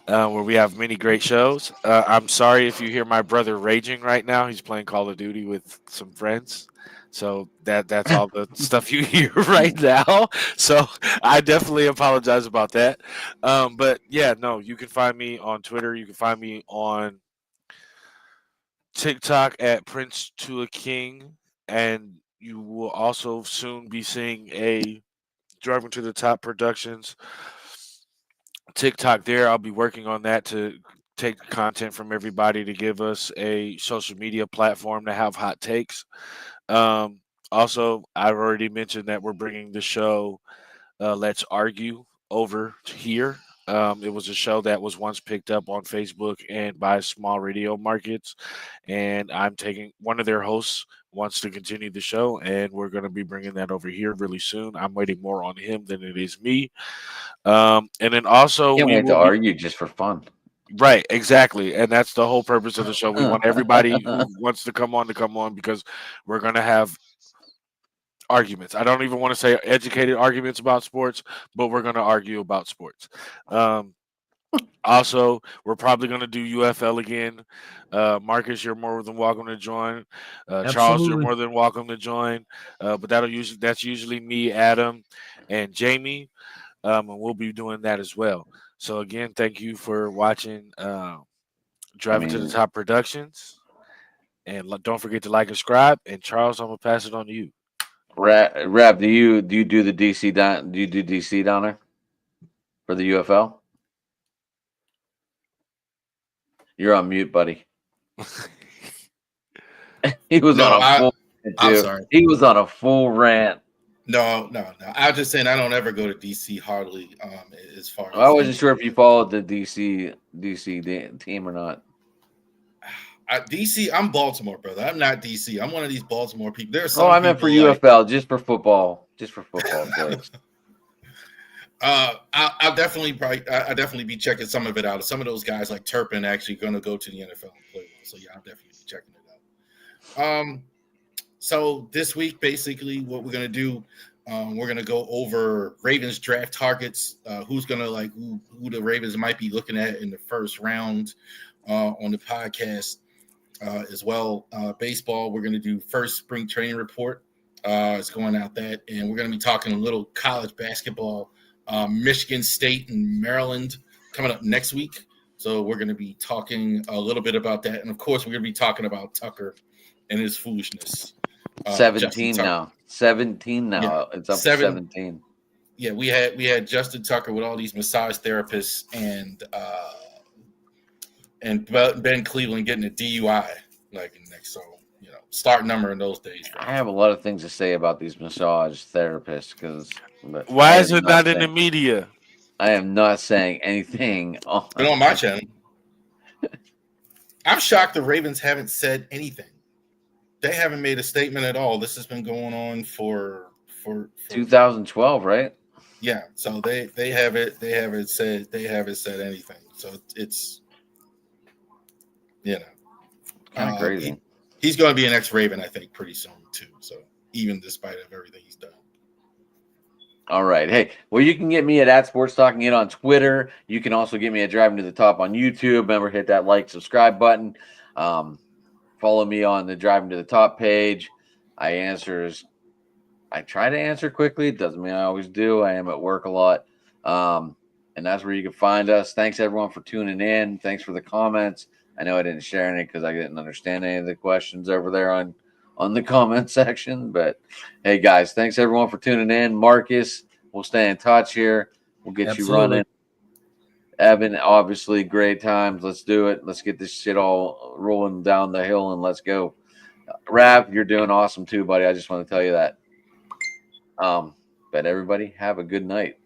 where we have many great shows. I'm sorry if you hear my brother raging right now. He's playing Call of Duty with some friends. So that's all the stuff you hear right now. So I definitely apologize about that. But yeah, no, you can find me on Twitter. You can find me on TikTok at Prince to a King. And you will also soon be seeing a Driving to the Top Productions TikTok there. I'll be working on that to take content from everybody to give us a social media platform to have hot takes. Also, I've already mentioned that we're bringing the show Let's Argue over here. It was a show that was once picked up on Facebook and by small radio markets, and I'm taking one of their hosts wants to continue the show, and we're going to be bringing that over here really soon. I'm waiting more on him than it is me. And then also Can't we wait to will be- argue just for fun. Right, exactly. And that's the whole purpose of the show. We want everybody who wants to come on because we're going to have arguments. I don't even want to say educated arguments about sports, but we're going to argue about sports. Also, we're probably going to do UFL again. Marcus, you're more than welcome to join. Charles, you're Absolutely. more than welcome to join. But that's usually me, Adam, and Jamie. And we'll be doing that as well. So again, thank you for watching Driving to the Top Productions. And don't forget to like and subscribe. And Charles, I'm gonna pass it on to you. Rap, do you do the DC down? Do you do DC down there for the UFL? You're on mute, buddy. He was No, on a full. I'm sorry. He was on a full rant. No. I was just saying I don't ever go to DC hardly. As far as I wasn't sure if you followed the DC team or not. DC, I'm Baltimore, brother. I'm not DC. I'm one of these Baltimore people. There's I meant for UFL, just for football, players. I'll definitely be checking some of it out. Some of those guys like Turpin actually going to go to the NFL and play well. So yeah, I'll definitely be checking it out. So this week, basically, what we're gonna do, we're gonna go over Ravens draft targets. Who's gonna who the Ravens might be looking at in the first round on the podcast as well. Baseball, we're gonna do first spring training report. It's going out that, and we're gonna be talking a little college basketball. Michigan State and Maryland coming up next week. So we're going to be talking a little bit about that. And of course, we're going to be talking about Tucker and his foolishness. 17 now. 17 now. Yeah. It's up to 17. Yeah, we had Justin Tucker with all these massage therapists and Ben Cleveland getting a DUI next. So, start number in those days. I have a lot of things to say about these massage therapists why is it not in the media? I am not saying anything on my channel. I'm shocked the Ravens haven't said anything. They haven't made a statement at all. This has been going on for 2012, right? Yeah, so they haven't said anything. So it's Kind of crazy. He's going to be an ex-Raven, I think, pretty soon too. So even despite of everything he's done. All right. Hey, well, you can get me at Sports Talking It on Twitter. You can also get me at Driving to the Top on YouTube. Remember, hit that like, subscribe button. Follow me on the Driving to the Top page. I try to answer quickly. It doesn't mean I always do. I am at work a lot. And that's where you can find us. Thanks, everyone, for tuning in. Thanks for the comments. I know I didn't share any because I didn't understand any of the questions over there on the comment section. But, hey, guys, thanks, everyone, for tuning in. Marcus, we'll stay in touch here. We'll get you running. Evan, obviously, great times. Let's do it. Let's get this shit all rolling down the hill, and let's go. Rav, you're doing awesome too, buddy. I just want to tell you that. But everybody, have a good night.